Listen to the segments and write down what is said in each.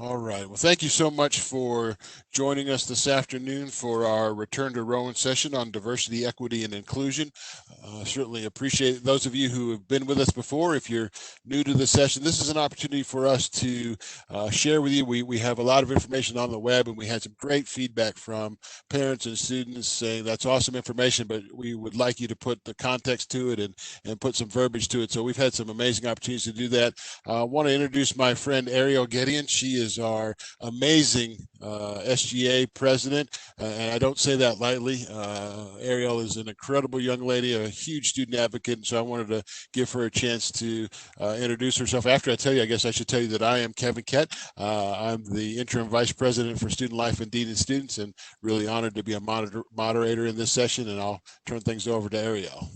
All right. Well, thank you so much for joining us this afternoon for our Return to Rowan session on diversity, equity, and inclusion. Certainly appreciate those of you who have been with us before. If you're new to the session, this is an opportunity for us to share with you. We have a lot of information on the web, and we had some great feedback from parents and students saying that's awesome information, but we would like you to put the context to it and put some verbiage to it. So we've had some amazing opportunities to do that. I want to introduce my friend Ariel Gideon. She is our amazing Sga president, and I don't say that lightly. Ariel is an incredible young lady, a huge student advocate, and so I wanted to give her a chance to introduce herself. After I tell you, I guess I should tell you that I am Kevin Koett. I'm the Interim Vice President for Student Life and Dean and Students, and really honored to be a moderator in this session, and I'll turn things over to Ariel.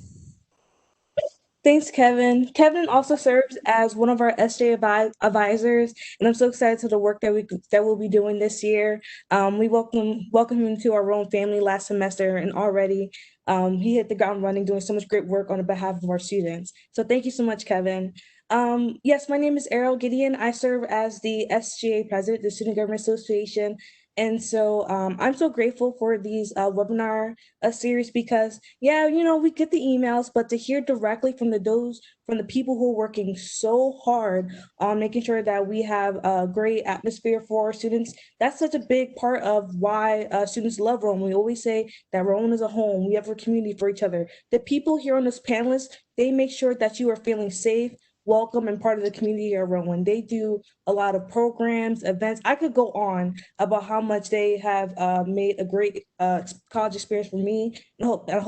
Thanks, Kevin. Kevin also serves as one of our SJ advisors, and I'm so excited to the work that we'll be doing this year. We welcome him to our Rowan family last semester, and already he hit the ground running, doing so much great work on behalf of our students. So thank you so much, Kevin. Yes, my name is Ariel Gideon. I serve as the SGA president, the Student Government Association. And so I'm so grateful for these webinar series because, yeah, we get the emails, but to hear directly from the people who are working so hard on making sure that we have a great atmosphere for our students, that's such a big part of why students love Rowan. We always say that Rowan is a home. We have a community for each other. The people here on this panelist, they make sure that you are feeling safe, welcome, and part of the community here at Rowan. They do a lot of programs, events. I could go on about how much they have made a great college experience for me. I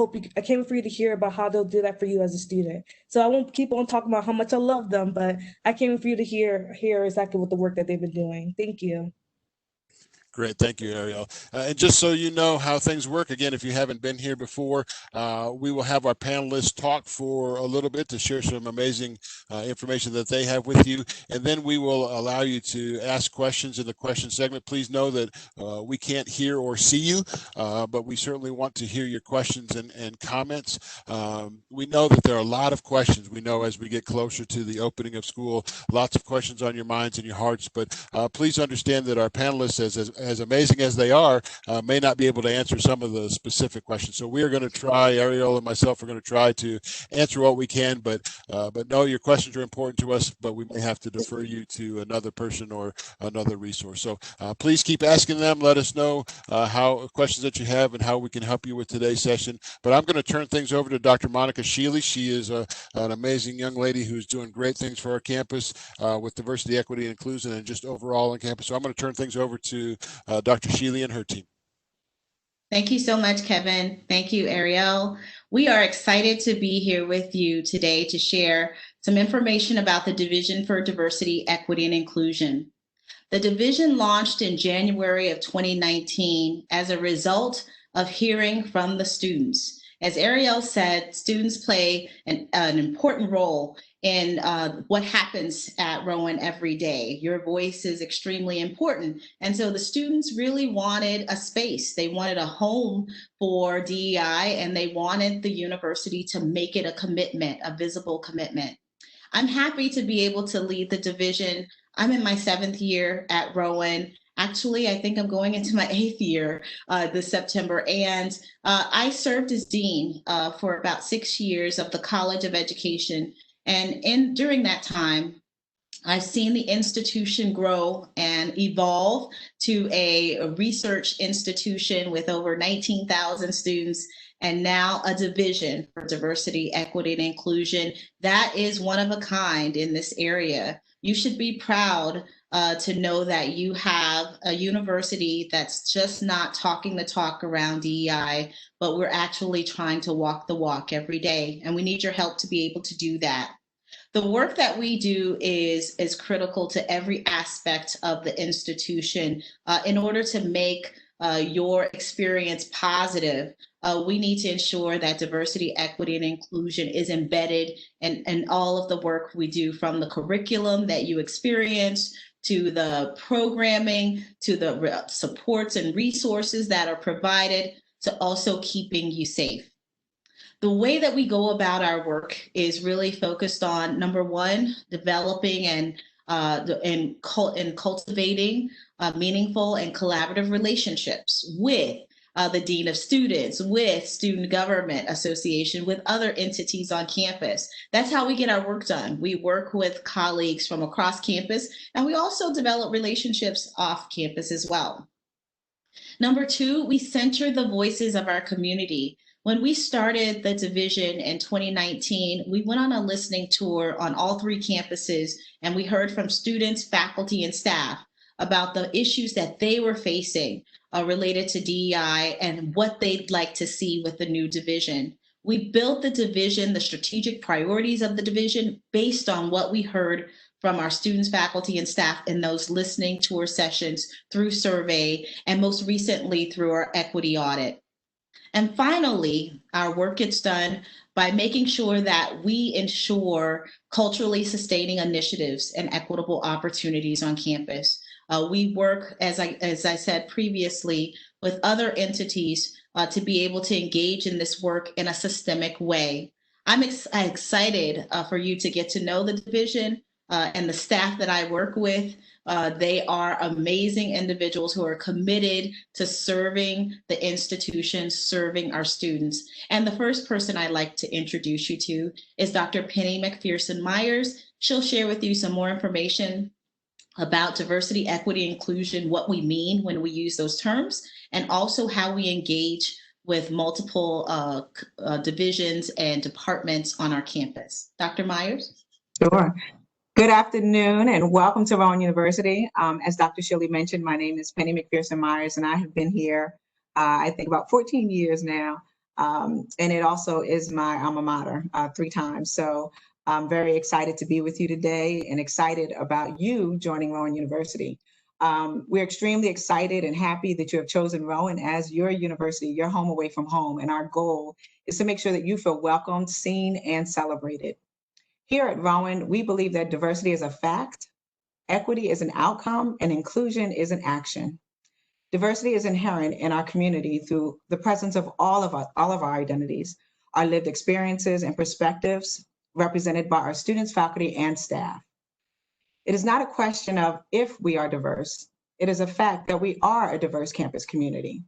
can't wait for you to hear about how they'll do that for you as a student. So I won't keep on talking about how much I love them, but I can't wait for you to hear exactly what the work that they've been doing. Thank you. Great. Thank you, Ariel. And just so you know how things work, again, if you haven't been here before, we will have our panelists talk for a little bit to share some amazing information that they have with you. And then we will allow you to ask questions in the question segment. Please know that we can't hear or see you, but we certainly want to hear your questions and comments. We know that there are a lot of questions. We know as we get closer to the opening of school, lots of questions on your minds and your hearts. But please understand that our panelists, as amazing as they are, may not be able to answer some of the specific questions. So we are going to try, Ariel and myself are going to try to answer what we can, but no, your questions are important to us, but we may have to defer you to another person or another resource. So please keep asking them. Let us know how questions that you have and how we can help you with today's session. But I'm going to turn things over to Dr. Monica Sheely. She is an amazing young lady who's doing great things for our campus with diversity, equity, and inclusion, and just overall on campus. So I'm going to turn things over to Dr. Sheely and her team. Thank you so much, Kevin. Thank you, Arielle. We are excited to be here with you today to share some information about the Division for Diversity, Equity, and Inclusion. The division launched in January of 2019 as a result of hearing from the students. As Arielle said, students play an important role in what happens at Rowan every day. Your voice is extremely important. And so the students really wanted a space. They wanted a home for DEI, and they wanted the university to make it a commitment, a visible commitment. I'm happy to be able to lead the division. I'm in my 7th year at Rowan. Actually, I think I'm going into my 8th year this September. And I served as dean for about 6 years of the College of Education. And during that time, I've seen the institution grow and evolve to a research institution with over 19,000 students, and now a division for diversity, equity, and inclusion. That is one of a kind in this area. You should be proud to know that you have a university that's just not talking the talk around DEI, but we're actually trying to walk the walk every day, and we need your help to be able to do that. The work that we do is critical to every aspect of the institution. In order to make your experience positive, we need to ensure that diversity, equity, and inclusion is embedded in all of the work we do, from the curriculum that you experience, to the programming, to the supports and resources that are provided, to also keeping you safe. The way that we go about our work is really focused on, number one, developing and in cultivating meaningful and collaborative relationships with the Dean of Students, with Student Government Association, with other entities on campus. That's how we get our work done. We work with colleagues from across campus, and we also develop relationships off campus as well. Number two, we center the voices of our community. When we started the division in 2019, we went on a listening tour on all 3 campuses, and we heard from students, faculty, and staff about the issues that they were facing related to DEI and what they'd like to see with the new division. We built the division, the strategic priorities of the division, based on what we heard from our students, faculty, and staff in those listening tour sessions, through survey, and most recently through our equity audit. And finally, our work gets done by making sure that we ensure culturally sustaining initiatives and equitable opportunities on campus. We work, as I said previously, with other entities to be able to engage in this work in a systemic way. I'm excited for you to get to know the division and the staff that I work with. They are amazing individuals who are committed to serving the institution, serving our students. And the first person I'd like to introduce you to is Dr. Penny Mcpherson Myers. She'll share with you some more information about diversity, equity, inclusion, what we mean when we use those terms, and also how we engage with multiple divisions and departments on our campus. Dr. Myers? Sure. Good afternoon and welcome to Rowan University. As Dr. Shirley mentioned, my name is Penny Mcpherson Myers, and I have been here, I think, about 14 years now. And it also is my alma mater 3 times. So I'm very excited to be with you today and excited about you joining Rowan University. We're extremely excited and happy that you have chosen Rowan as your university, your home away from home. And our goal is to make sure that you feel welcomed, seen, and celebrated. Here at Rowan, we believe that diversity is a fact, equity is an outcome, and inclusion is an action. Diversity is inherent in our community through the presence of all of our identities, our lived experiences and perspectives represented by our students, faculty, and staff. It is not a question of if we are diverse. It is a fact that we are a diverse campus community.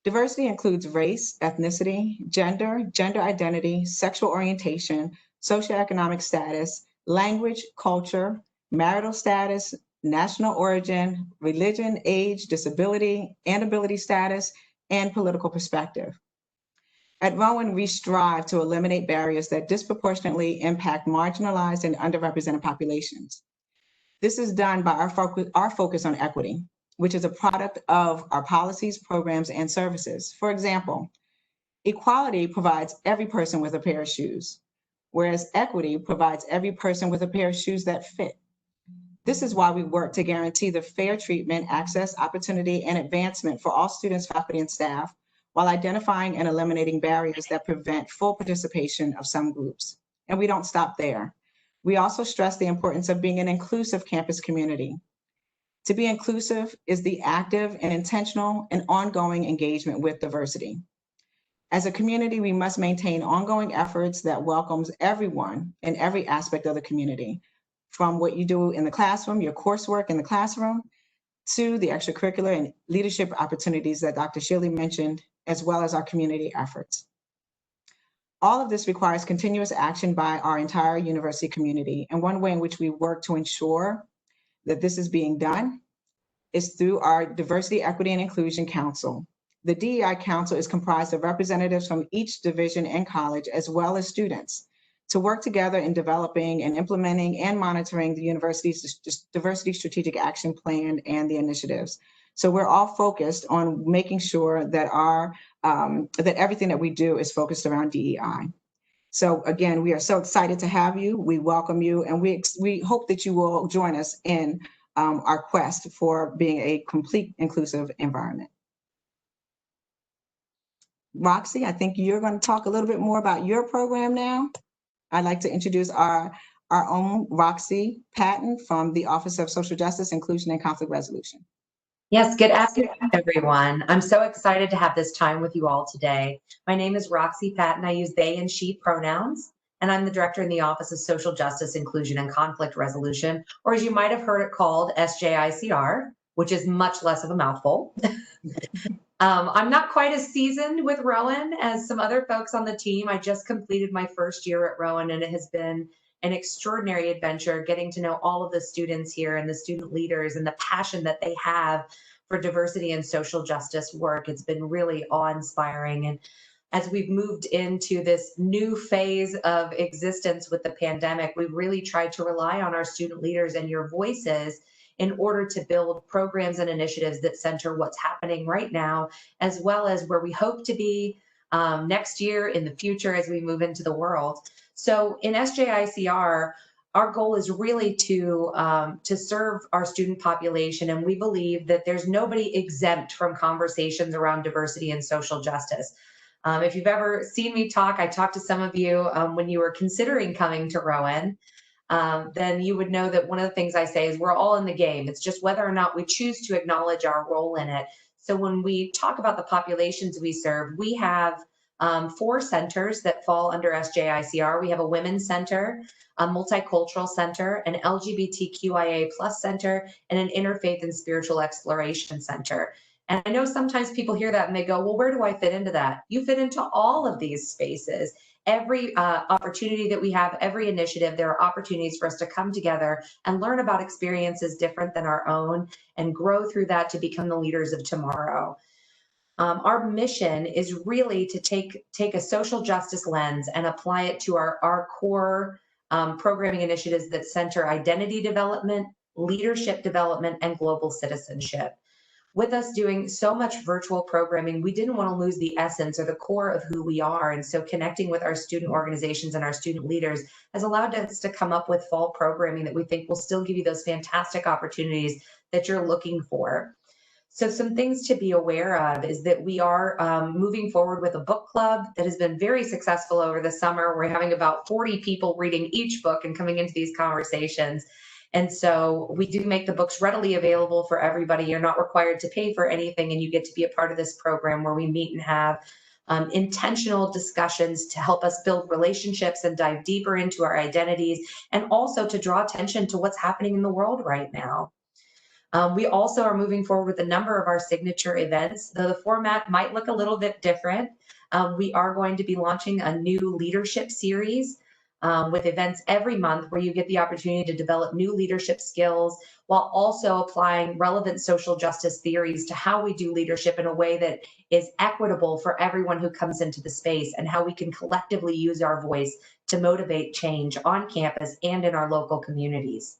Diversity includes race, ethnicity, gender identity, sexual orientation, socioeconomic status, language, culture, marital status, national origin, religion, age, disability, and ability status, and political perspective. At Rowan, we strive to eliminate barriers that disproportionately impact marginalized and underrepresented populations. This is done by our focus on equity, which is a product of our policies, programs, and services. For example, equality provides every person with a pair of shoes, whereas equity provides every person with a pair of shoes that fit. This is why we work to guarantee the fair treatment, access, opportunity, and advancement for all students, faculty, and staff, while identifying and eliminating barriers that prevent full participation of some groups. And we don't stop there. We also stress the importance of being an inclusive campus community. To be inclusive is the active and intentional and ongoing engagement with diversity. As a community, we must maintain ongoing efforts that welcomes everyone in every aspect of the community, from what you do in the classroom, your coursework in the classroom, to the extracurricular and leadership opportunities that Dr. Shirley mentioned, as well as our community efforts. All of this requires continuous action by our entire university community. And one way in which we work to ensure that this is being done is through our Diversity, Equity, and Inclusion Council. The DEI Council is comprised of representatives from each division and college, as well as students, to work together in developing and implementing and monitoring the university's Diversity Strategic Action Plan and the initiatives. So we're all focused on making sure that that everything that we do is focused around DEI. So again, we are so excited to have you. We welcome you, and we hope that you will join us in our quest for being a complete inclusive environment. Roxy, I think you're going to talk a little bit more about your program now. I'd like to introduce our own Roxy Patton from the Office of Social Justice, Inclusion, and Conflict Resolution. Yes, good afternoon, everyone. I'm so excited to have this time with you all today. My name is Roxy Patton. I use they and she pronouns, and I'm the director in the Office of Social Justice, Inclusion, and Conflict Resolution, or as you might have heard it called, SJICR, which is much less of a mouthful. I'm not quite as seasoned with Rowan as some other folks on the team. I just completed my first year at Rowan, and it has been an extraordinary adventure getting to know all of the students here and the student leaders and the passion that they have for diversity and social justice work. It's been really awe-inspiring. And as we've moved into this new phase of existence with the pandemic, we've really tried to rely on our student leaders and your voices in order to build programs and initiatives that center what's happening right now, as well as where we hope to be next year, in the future, as we move into the world. So in SJICR, our goal is really to serve our student population, and we believe that there's nobody exempt from conversations around diversity and social justice. If you've ever seen me talk, I talked to some of you when you were considering coming to Rowan, then you would know that one of the things I say is we're all in the game. It's just whether or not we choose to acknowledge our role in it. So when we talk about the populations we serve, we have 4 centers that fall under SJICR. We have a women's center, a multicultural center, an LGBTQIA+ center, and an interfaith and spiritual exploration center. And I know sometimes people hear that and they go, well, where do I fit into that? You fit into all of these spaces. Every opportunity that we have, every initiative, there are opportunities for us to come together and learn about experiences different than our own and grow through that to become the leaders of tomorrow. Our mission is really to take a social justice lens and apply it to our core programming initiatives that center identity development, leadership development, and global citizenship. With us doing so much virtual programming, we didn't want to lose the essence or the core of who we are. And so connecting with our student organizations and our student leaders has allowed us to come up with fall programming that we think will still give you those fantastic opportunities that you're looking for. So some things to be aware of is that we are moving forward with a book club that has been very successful over the summer. We're having about 40 people reading each book and coming into these conversations. And so we do make the books readily available for everybody. You're not required to pay for anything, and you get to be a part of this program where we meet and have intentional discussions to help us build relationships and dive deeper into our identities, and also to draw attention to what's happening in the world right now. We also are moving forward with a number of our signature events, though the format might look a little bit different. We are going to be launching a new leadership series with events every month where you get the opportunity to develop new leadership skills while also applying relevant social justice theories to how we do leadership in a way that is equitable for everyone who comes into the space, and how we can collectively use our voice to motivate change on campus and in our local communities.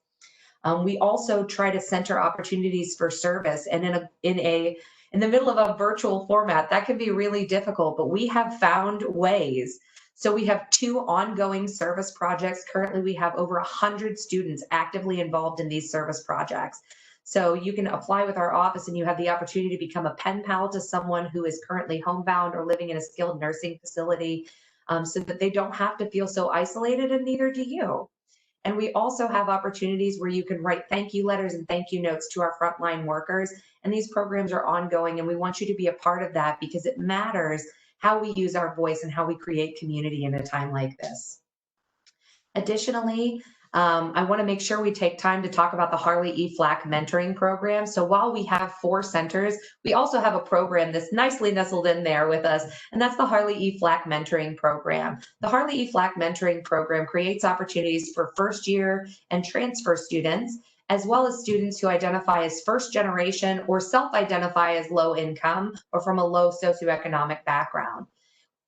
We also try to center opportunities for service, and in the middle of a virtual format, that can be really difficult, but we have found ways. So we have 2 ongoing service projects. Currently, we have over 100 students actively involved in these service projects. So you can apply with our office and you have the opportunity to become a pen pal to someone who is currently homebound or living in a skilled nursing facility, so that they don't have to feel so isolated, and neither do you. And we also have opportunities where you can write thank you letters and thank you notes to our frontline workers. And these programs are ongoing, and we want you to be a part of that because it matters how we use our voice and how we create community in a time like this. Additionally, I want to make sure we take time to talk about the Harley E. Flack mentoring program. So while we have 4 centers, we also have a program that's nicely nestled in there with us, and that's the Harley E. Flack mentoring program. The Harley E. Flack mentoring program creates opportunities for first-year and transfer students, as well as students who identify as first generation or self-identify as low income or from a low socioeconomic background.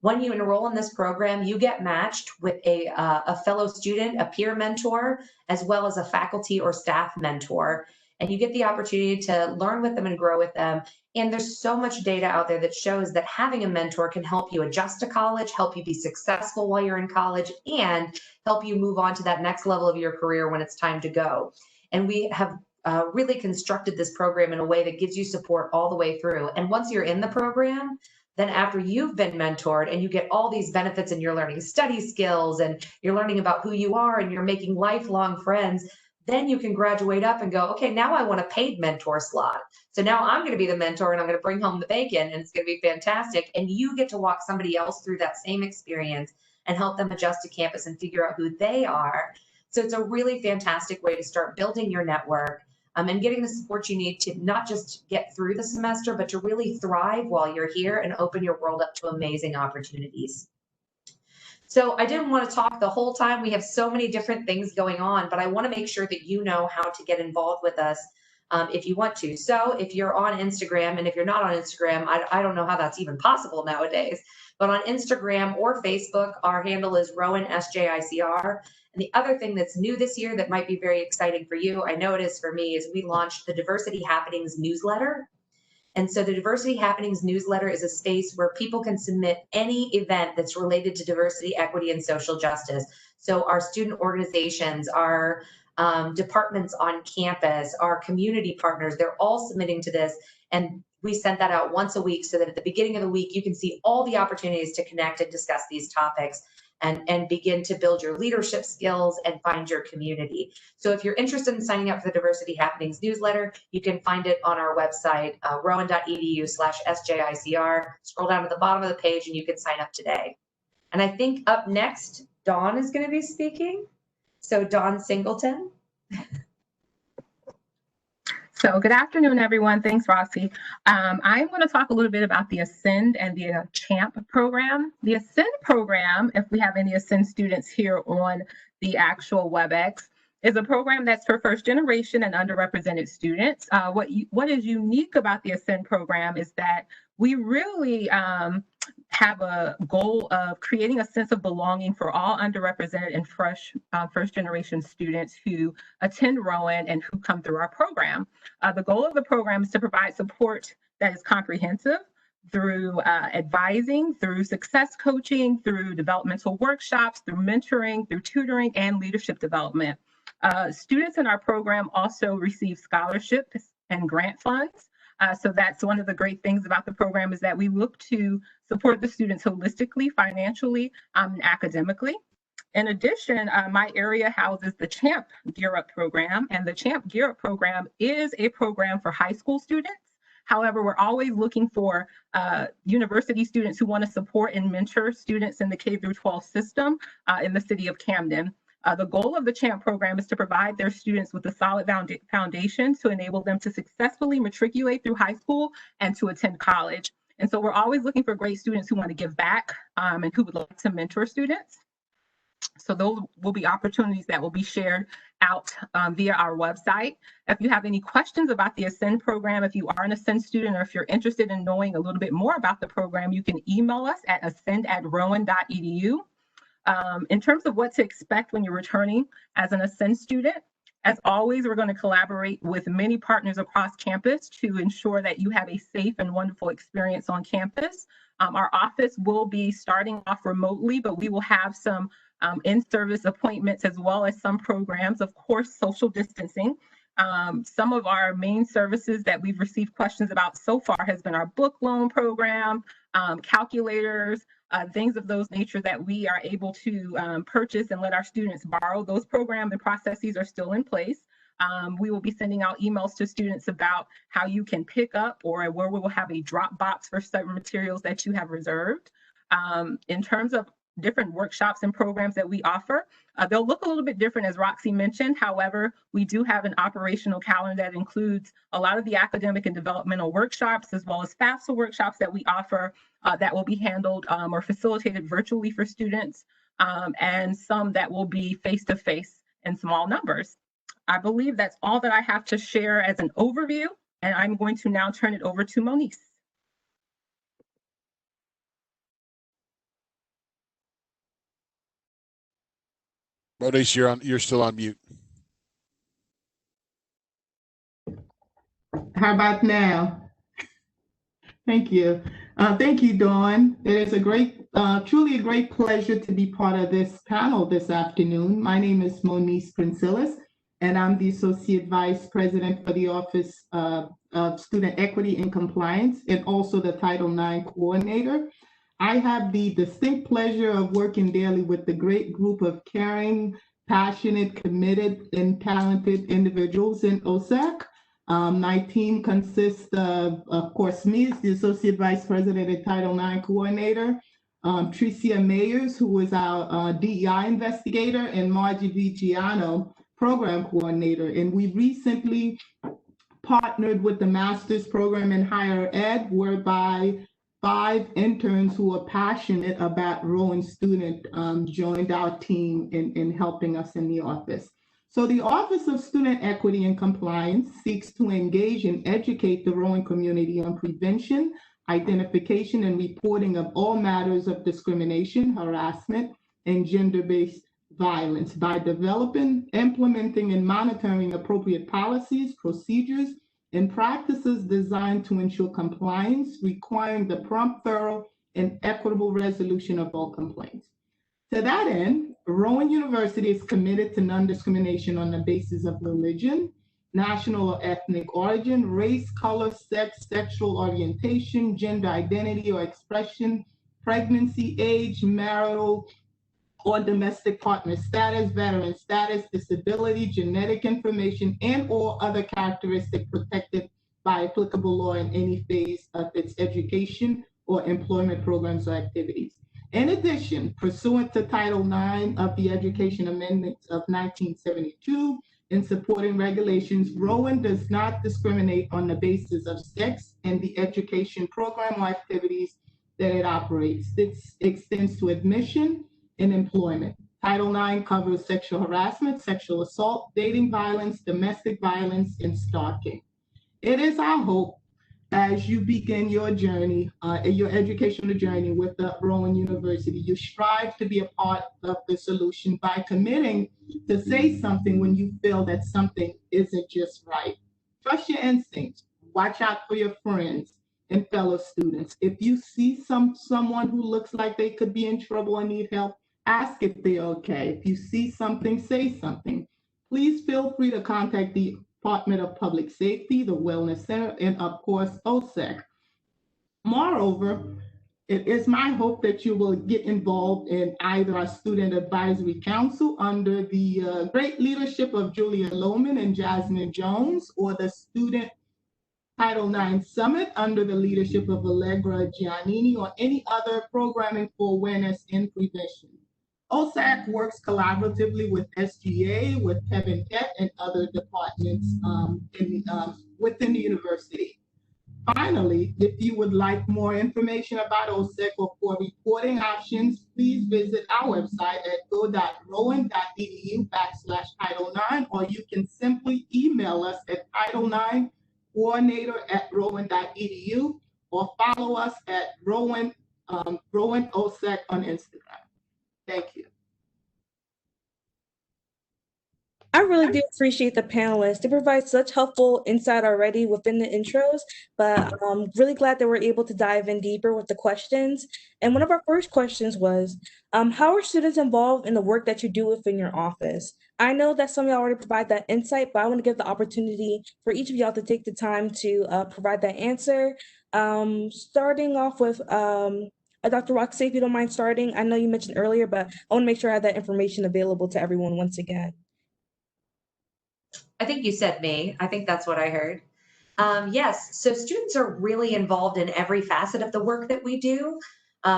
When you enroll in this program, you get matched with a fellow student, a peer mentor, as well as a faculty or staff mentor. And you get the opportunity to learn with them and grow with them. And there's so much data out there that shows that having a mentor can help you adjust to college, help you be successful while you're in college, and help you move on to that next level of your career when it's time to go. And we have really constructed this program in a way that gives you support all the way through. And once you're in the program, then after you've been mentored and you get all these benefits and you're learning study skills and you're learning about who you are and you're making lifelong friends, then you can graduate up and go, okay, now I want a paid mentor slot. So now I'm going to be the mentor and I'm going to bring home the bacon and it's going to be fantastic. And you get to walk somebody else through that same experience and help them adjust to campus and figure out who they are. So it's a really fantastic way to start building your network and getting the support you need to not just get through the semester, but to really thrive while you're here and open your world up to amazing opportunities. So I didn't want to talk the whole time. We have so many different things going on, but I want to make sure that you know how to get involved with us if you want to. So if you're on Instagram, and if you're not on Instagram, I don't know how that's even possible nowadays, but on Instagram or Facebook, our handle is Rowan SJICR. And the other thing that's new this year that might be very exciting for you, I know it is for me, is we launched the Diversity Happenings newsletter. And so the Diversity Happenings newsletter is a space where people can submit any event that's related to diversity, equity, and social justice. So our student organizations, our departments on campus, our community partners, they're all submitting to this. And we send that out once a week so that at the beginning of the week, you can see all the opportunities to connect and discuss these topics and begin to build your leadership skills and find your community. So if you're interested in signing up for the Diversity Happenings newsletter, you can find it on our website, rowan.edu/SJICR. Scroll down to the bottom of the page and you can sign up today. And I think up next, Dawn is going to be speaking. So Dawn Singleton. So good afternoon, everyone. Thanks, Roxy. I'm going to talk a little bit about the Ascend and the CHAMP program. The Ascend program, if we have any Ascend students here on the actual WebEx, is a program that's for first generation and underrepresented students. What is unique about the Ascend program is that we really have a goal of creating a sense of belonging for all underrepresented and first generation students who attend Rowan and who come through our program. The goal of the program is to provide support that is comprehensive through advising, through success coaching, through developmental workshops, through mentoring, through tutoring, and leadership development. Students in our program also receive scholarships and grant funds. So that's one of the great things about the program, is that we look to support the students holistically, financially, and academically. In addition, my area houses the CHAMP Gear Up program, and the CHAMP Gear Up program is a program for high school students. However, we're always looking for university students who want to support and mentor students in the K-12 system in the city of Camden. The goal of the CHAMP program is to provide their students with a solid foundation to enable them to successfully matriculate through high school and to attend college. And so we're always looking for great students who want to give back and who would like to mentor students. So those will be opportunities that will be shared out via our website. If you have any questions about the Ascend program, if you are an Ascend student, or if you're interested in knowing a little bit more about the program, you can email us at ascend@rowan.edu. In terms of what to expect when you're returning as an Ascend student, as always, we're going to collaborate with many partners across campus to ensure that you have a safe and wonderful experience on campus. Our office will be starting off remotely, but we will have some in-service appointments as well as some programs, of course, social distancing. Some of our main services that we've received questions about so far has been our book loan program, calculators, things of those nature that we are able to purchase and let our students borrow. Those programs and processes are still in place. We will be sending out emails to students about how you can pick up, or where we will have a drop box for certain materials that you have reserved. In terms of different workshops and programs that we offer, they'll look a little bit different, as Roxy mentioned. However, we do have an operational calendar that includes a lot of the academic and developmental workshops, as well as FAFSA workshops that we offer that will be handled or facilitated virtually for students, and some that will be face-to-face in small numbers. I believe that's all that I have to share as an overview, and I'm going to now turn it over to Monice. Monice, you're still on mute. How about now? Thank you. Thank you, Dawn. It is truly a great pleasure to be part of this panel this afternoon. My name is Monice Princilis, and I'm the Associate Vice President for the Office of Student Equity and Compliance, and also the Title IX Coordinator. I have the distinct pleasure of working daily with the great group of caring, passionate, committed, and talented individuals in OSAC. My team consists of course, me as the Associate Vice President and Title IX Coordinator, Tricia Mayers, who was our DEI investigator, and Margie Vigiano, program coordinator. And we recently partnered with the master's program in higher ed, whereby 5 interns who are passionate about Rowan student joined our team in helping us in the office. So the Office of Student Equity and Compliance seeks to engage and educate the Rowan community on prevention, identification, and reporting of all matters of discrimination, harassment, and gender-based violence by developing, implementing, and monitoring appropriate policies, procedures, and practices designed to ensure compliance, requiring the prompt, thorough, and equitable resolution of all complaints. To that end, Rowan University is committed to non-discrimination on the basis of religion, national or ethnic origin, race, color, sex, sexual orientation, gender identity or expression, pregnancy, age, marital or domestic partner status, veteran status, disability, genetic information, and or other characteristics protected by applicable law in any phase of its education or employment programs or activities. In addition, pursuant to Title IX of the Education Amendments of 1972 and supporting regulations, Rowan does not discriminate on the basis of sex in the education program or activities that it operates. This extends to admission and employment. Title IX covers sexual harassment, sexual assault, dating violence, domestic violence, and stalking. It is our hope as you begin your journey, your educational journey with the Rowan University, you strive to be a part of the solution by committing to say something when you feel that something isn't just right. Trust your instincts. Watch out for your friends and fellow students. If you see someone who looks like they could be in trouble and need help, ask if they're okay. If you see something, say something. Please feel free to contact the Department of Public Safety, the Wellness Center, and of course, OSEC. Moreover, it is my hope that you will get involved in either our Student Advisory Council under the great leadership of Julia Lohman and Jasmine Jones, or the Student Title IX Summit under the leadership of Allegra Giannini, or any other programming for awareness and prevention. OSAC works collaboratively with SGA, with Kevin Koett, and other departments within the university. Finally, if you would like more information about OSEC or for reporting options, please visit our website at go.rowan.edu/Title IX, or you can simply email us at title9coordinator@rowan.edu, or follow us at Rowan OSEC on Instagram. Thank you. I really do appreciate the panelists. They provide such helpful insight already within the intros, but I'm really glad that we're able to dive in deeper with the questions. And one of our first questions was, how are students involved in the work that you do within your office? I know that some of y'all already provide that insight, but I want to give the opportunity for each of y'all to take the time to provide that answer. Starting off with Dr. Roxy, if you don't mind starting. I know you mentioned earlier, but I want to make sure I have that information available to everyone once again. I think you said me. I think that's what I heard. Yes, so students are really involved in every facet of the work that we do.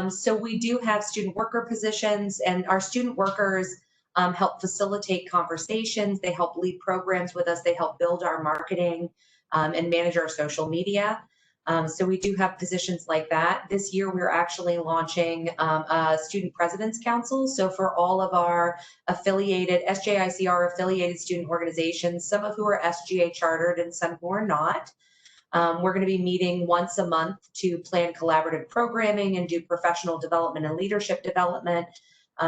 So we do have student worker positions, and our student workers help facilitate conversations. They help lead programs with us. They help build our marketing and manage our social media. So we do have positions like that. This year, we're actually launching a Student President's Council. So for all of our affiliated, SJICR affiliated student organizations, some of who are SGA chartered and some who are not, we're going to be meeting once a month to plan collaborative programming and do professional development and leadership development.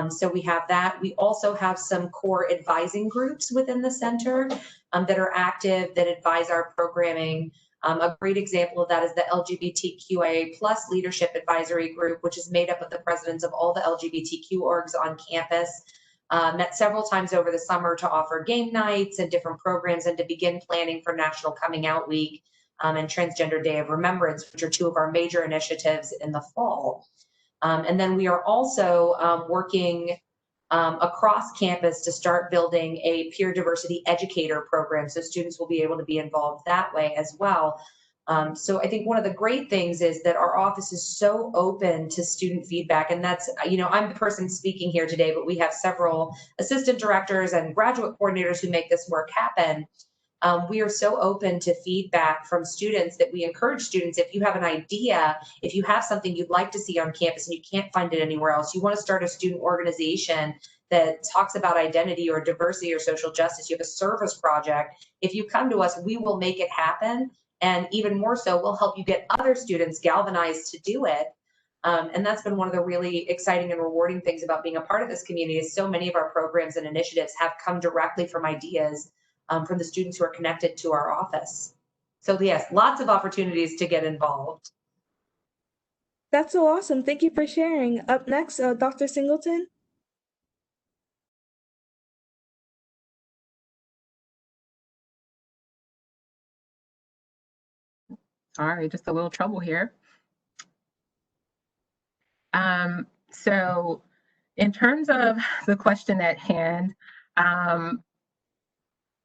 So we have that. We also have some core advising groups within the center that are active, that advise our programming. A great example of that is the LGBTQIA+ Leadership Advisory Group, which is made up of the presidents of all the LGBTQ orgs on campus. Met several times over the summer to offer game nights and different programs, and to begin planning for National Coming Out Week and Transgender Day of Remembrance, which are two of our major initiatives in the fall. And then we are also working across campus to start building a peer diversity educator program, so students will be able to be involved that way as well. So I think one of the great things is that our office is so open to student feedback. And that's, I'm the person speaking here today, but we have several assistant directors and graduate coordinators who make this work happen. We are so open to feedback from students that we encourage students, if you have an idea, if you have something you'd like to see on campus and you can't find it anywhere else, you want to start a student organization that talks about identity or diversity or social justice, you have a service project, if you come to us, we will make it happen. And even more so, we'll help you get other students galvanized to do it. And that's been one of the really exciting and rewarding things about being a part of this community is so many of our programs and initiatives have come directly from ideas from the students who are connected to our office. So yes, lots of opportunities to get involved. That's so awesome. Thank you for sharing. Up next, Dr. Singleton. Sorry, just a little trouble here. So in terms of the question at hand,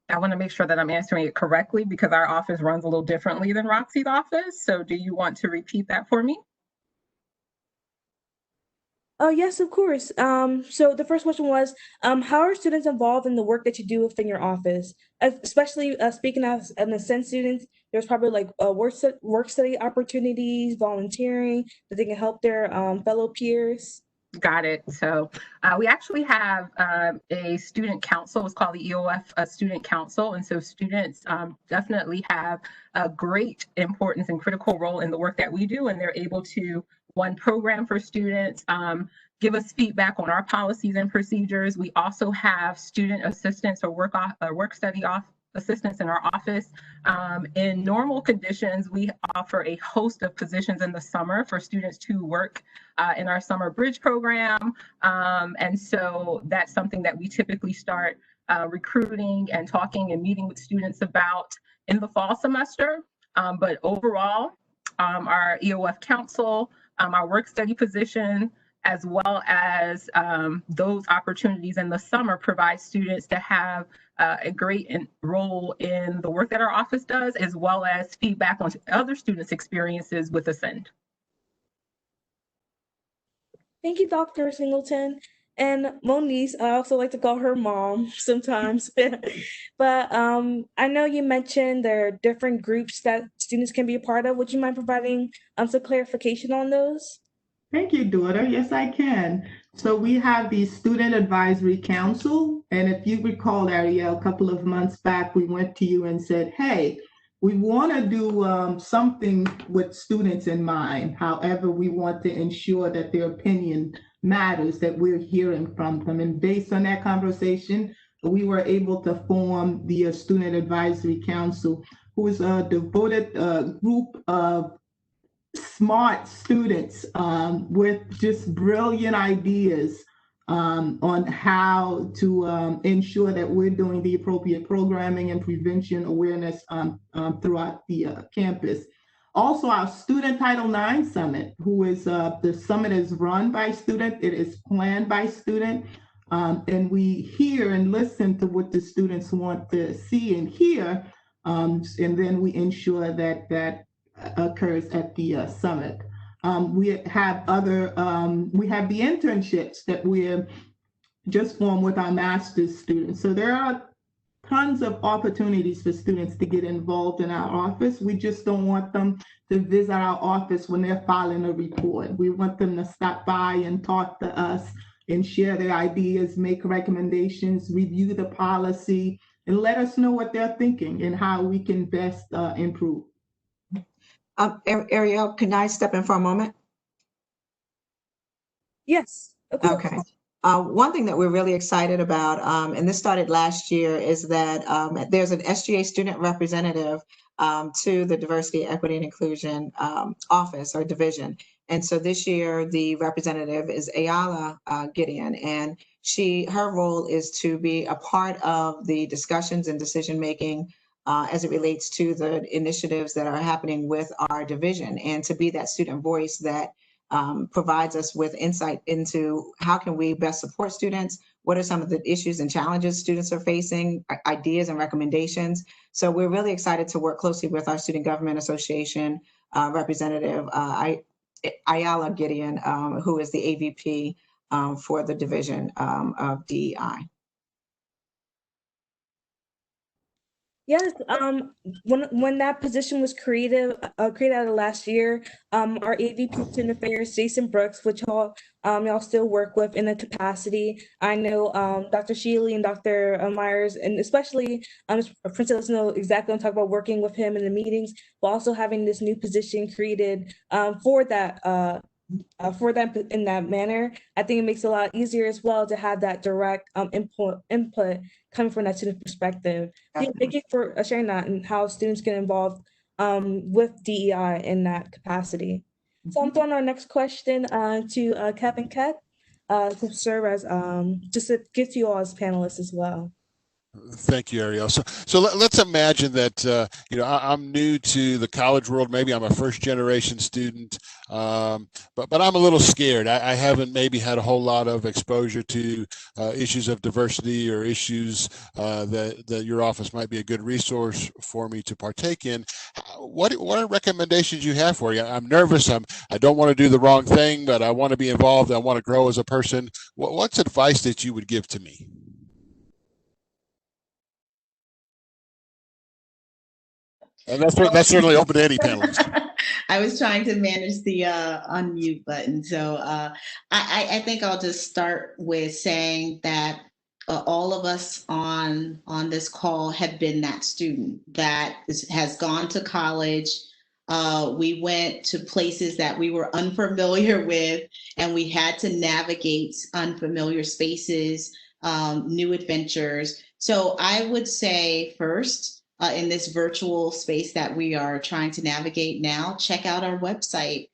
I want to make sure that I'm answering it correctly because our office runs a little differently than Roxy's office. So do you want to repeat that for me? Oh, yes, of course. So the first question was, how are students involved in the work that you do within your office? Especially speaking as an Ascend student, there's probably like work study opportunities, volunteering, that they can help their fellow peers. Got it. So we actually have a student council. It's called the Eof Student Council. And so students definitely have a great importance and critical role in the work that we do. And they're able to, one, program for students, give us feedback on our policies and procedures. We also have student assistants or work study assistants in our office. In normal conditions, we offer a host of positions in the summer for students to work in our summer bridge program. And so that's something that we typically start recruiting and talking and meeting with students about in the fall semester. But overall, our EOF council, our work study position, as well as those opportunities in the summer provide students to have a great role in the work that our office does, as well as feedback on other students' experiences with Ascend. Thank you, Dr. Singleton. And Moniece, I also like to call her mom sometimes. But I know you mentioned there are different groups that students can be a part of. Would you mind providing some clarification on those? Thank you, daughter. Yes, I can. So we have the Student Advisory Council. And if you recall, Arielle, a couple of months back, we went to you and said, hey, we want to do something with students in mind. However, we want to ensure that their opinion matters, that we're hearing from them. And based on that conversation, we were able to form the Student Advisory Council, who is a devoted group of smart students with just brilliant ideas on how to ensure that we're doing the appropriate programming and prevention awareness throughout the campus. Also, our Student Title IX Summit, who is the summit is run by student, it is planned by student, and we hear and listen to what the students want to see and hear, and then we ensure that that occurs at the summit. We have other, we have the internships that we're just formed with our master's students. So there are tons of opportunities for students to get involved in our office. We just don't want them to visit our office when they're filing a report. We want them to stop by and talk to us and share their ideas, make recommendations, review the policy, and let us know what they're thinking and how we can best improve. Ariel, can I step in for a moment? Yes, of course. Okay. One thing that we're really excited about, and this started last year, is that there's an Sga Student Representative to the Diversity, Equity, and Inclusion office or division. And so this year, the representative is Ariel Gideon, and her role is to be a part of the discussions and decision-making as it relates to the initiatives that are happening with our division, and to be that student voice that provides us with insight into how can we best support students, what are some of the issues and challenges students are facing, ideas and recommendations. So we're really excited to work closely with our Student Government Association representative, Ariel Gideon, who is the AVP for the division of DEI. Yes, when that position was created out of last year, our AVP Student Affairs, Jason Brooks, which y'all still work with in a capacity. I know Dr. Shealy and Dr. Myers, and especially Princess know exactly what I'm talking about, working with him in the meetings, but also having this new position created for that in that manner. I think it makes it a lot easier as well to have that direct input coming from that student perspective. Thank you for sharing that and how students get involved with DEI in that capacity. So I'm throwing our next question to Kevin Koett to serve as just to get to you all as panelists as well. Thank you, Ariel. So let's imagine that I'm new to the college world. Maybe I'm a first generation student, but I'm a little scared. I haven't maybe had a whole lot of exposure to issues of diversity or issues that your office might be a good resource for me to partake in. What are recommendations you have for you? I'm nervous. I don't want to do the wrong thing, but I want to be involved. I want to grow as a person. What's advice that you would give to me? And that's certainly open to any panelist. I was trying to manage the unmute button. So I think I'll just start with saying that all of us on this call have been that student that has gone to college. We went to places that we were unfamiliar with, and we had to navigate unfamiliar spaces, new adventures. So I would say first, in this virtual space that we are trying to navigate now, check out our website.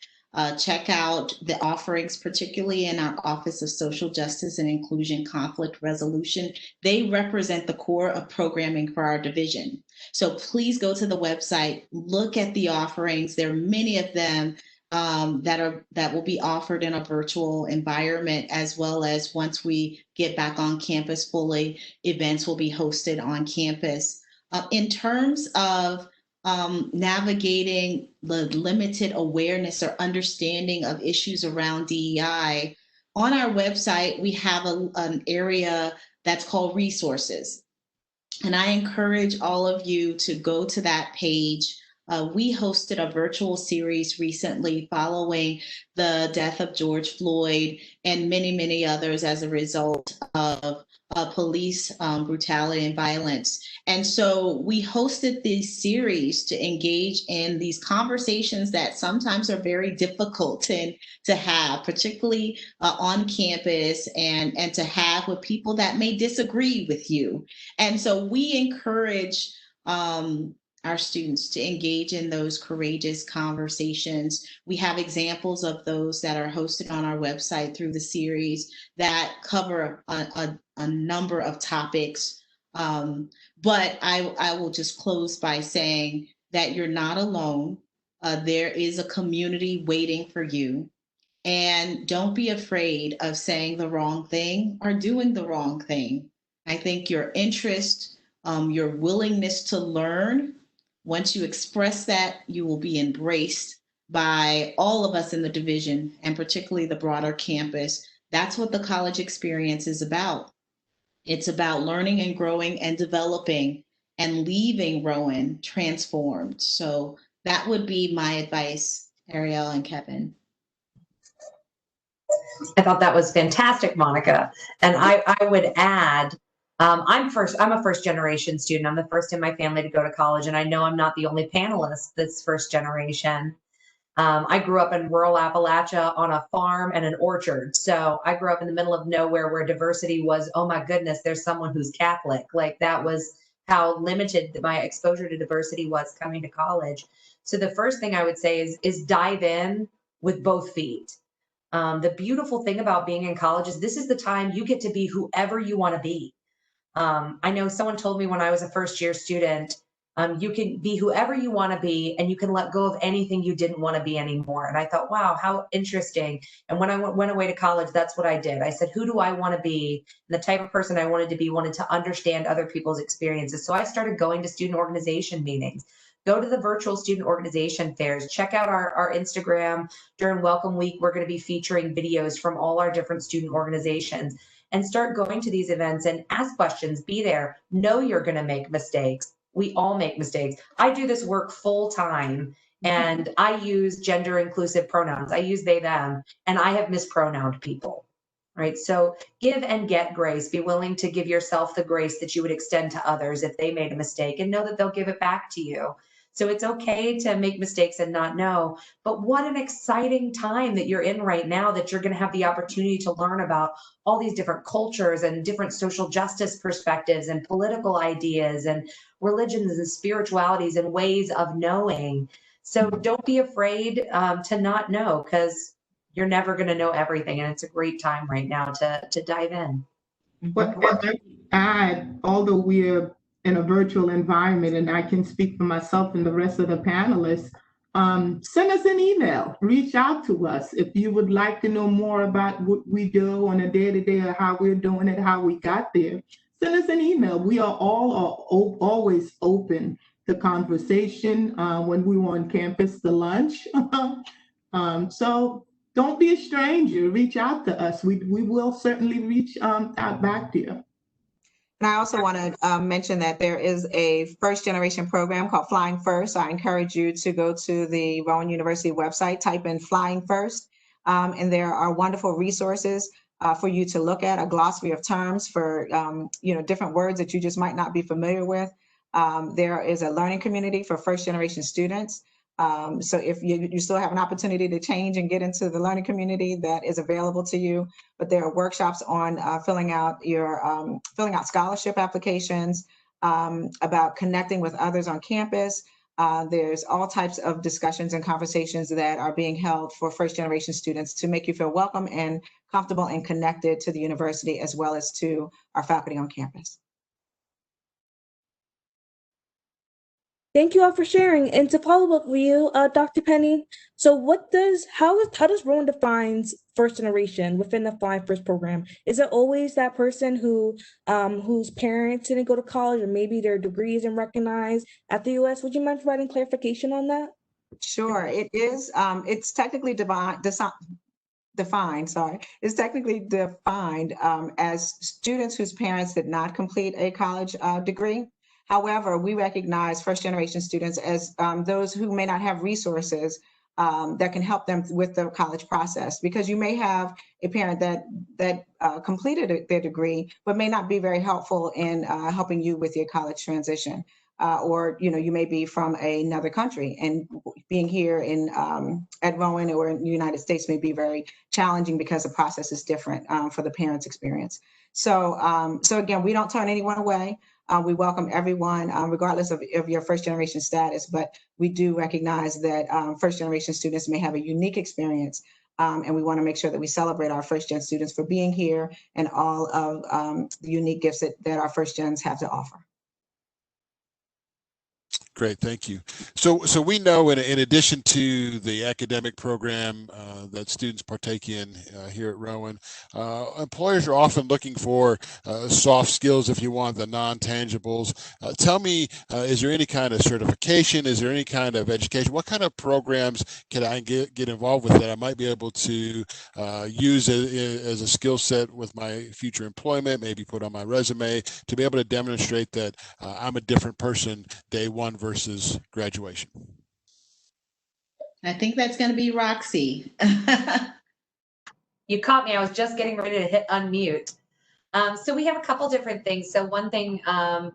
Check out the offerings, particularly in our Office of Social Justice and Inclusion Conflict Resolution. They represent the core of programming for our division. So please go to the website, look at the offerings. There are many of them that will be offered in a virtual environment, as well as once we get back on campus fully, events will be hosted on campus. In terms of navigating the limited awareness or understanding of issues around DEI, on our website, we have an area that's called resources. And I encourage all of you to go to that page. We hosted a virtual series recently following the death of George Floyd and many, many others as a result of police brutality and violence. And so we hosted this series to engage in these conversations that sometimes are very difficult to have, particularly on campus, and to have with people that may disagree with you. And so we encourage our students to engage in those courageous conversations. We have examples of those that are hosted on our website through the series that cover a number of topics. But I will just close by saying that you're not alone. There is a community waiting for you. And don't be afraid of saying the wrong thing or doing the wrong thing. I think your interest, your willingness to learn, once you express that, you will be embraced by all of us in the division, and particularly the broader campus. That's what the college experience is about. It's about learning and growing and developing and leaving Rowan transformed. So that would be my advice, Ariel and Kevin. I thought that was fantastic, Monica. And I would add, I'm a first generation student. I'm the first in my family to go to college. And I know I'm not the only panelist that's first generation. I grew up in rural Appalachia on a farm and an orchard. So I grew up in the middle of nowhere where diversity was, oh my goodness, there's someone who's Catholic. Like, that was how limited my exposure to diversity was coming to college. So the first thing I would say is dive in with both feet. The beautiful thing about being in college is this is the time you get to be whoever you want to be. I know someone told me when I was a first year student, You can be whoever you want to be, and you can let go of anything you didn't want to be anymore. And I thought, wow, how interesting. And when I went away to college, that's what I did. I said, who do I want to be? And the type of person I wanted to be wanted to understand other people's experiences. So I started going to student organization meetings, go to the virtual student organization fairs, check out our Instagram. During Welcome Week, we're going to be featuring videos from all our different student organizations, and start going to these events and ask questions, be there, know you're going to make mistakes. We all make mistakes. I do this work full time, and I use gender inclusive pronouns. I use they, them, and I have mispronounced people, right? So give and get grace. Be willing to give yourself the grace that you would extend to others if they made a mistake, and know that they'll give it back to you. So it's okay to make mistakes and not know, but what an exciting time that you're in right now, that you're going to have the opportunity to learn about all these different cultures and different social justice perspectives and political ideas and religions and spiritualities and ways of knowing. So don't be afraid to not know, because you're never going to know everything. And it's a great time right now to dive in. But let me add, although we're in a virtual environment, and I can speak for myself and the rest of the panelists, send us an email, reach out to us. If you would like to know more about what we do on a day-to-day, or how we're doing it, how we got there, send us an email. We are always open to conversation when we were on campus to lunch. So don't be a stranger. Reach out to us. We will certainly reach out back to you. And I also want to mention that there is a first generation program called Flying First. So I encourage you to go to the Rowan University website, type in Flying First, and there are wonderful resources for you to look at, a glossary of terms for different words that you just might not be familiar with. There is a learning community for first generation students. So if you still have an opportunity to change and get into the learning community, that is available to you. But there are workshops on filling out scholarship applications, about connecting with others on campus. There's all types of discussions and conversations that are being held for first generation students to make you feel welcome and comfortable and connected to the university, as well as to our faculty on campus. Thank you all for sharing. And to follow up with you, Dr. Penny, so how does Rowan defines first generation within the Flying First program? Is it always that person whose parents didn't go to college, or maybe their degree isn't recognized at the US? Would you mind providing clarification on that? Sure, it is. It's technically defined. It's technically defined as students whose parents did not complete a college degree. However, we recognize first generation students as those who may not have resources that can help them with the college process, because you may have a parent that completed their degree, but may not be very helpful in helping you with your college transition. Or you may be from another country, and being here at Rowan or in the United States may be very challenging because the process is different for the parents' experience. So again, we don't turn anyone away. We welcome everyone, regardless of your first generation status, but we do recognize that first generation students may have a unique experience, and we want to make sure that we celebrate our first gen students for being here and all of the unique gifts that our first gens have to offer. Great, thank you. So we know, in addition to the academic program that students partake in here at Rowan, employers are often looking for soft skills, if you want, the non-tangibles. Tell me, is there any kind of certification? Is there any kind of education? What kind of programs can I get involved with that I might be able to use as a skill set with my future employment, maybe put on my resume, to be able to demonstrate that I'm a different person day one versus graduation? I think that's going to be Roxy. You caught me. I was just getting ready to hit unmute. So we have a couple different things. So one thing,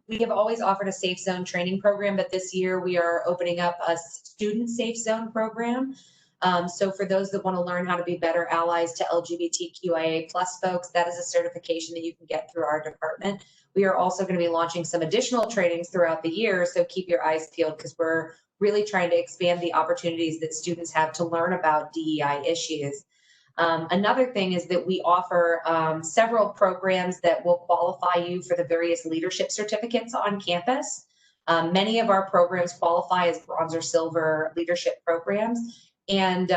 we have always offered a safe zone training program, but this year we are opening up a student safe zone program. So for those that want to learn how to be better allies to LGBTQIA+ folks, that is a certification that you can get through our department. We are also going to be launching some additional trainings throughout the year, so keep your eyes peeled, because we're really trying to expand the opportunities that students have to learn about DEI issues. Another thing is that we offer several programs that will qualify you for the various leadership certificates on campus. Many of our programs qualify as bronze or silver leadership programs. And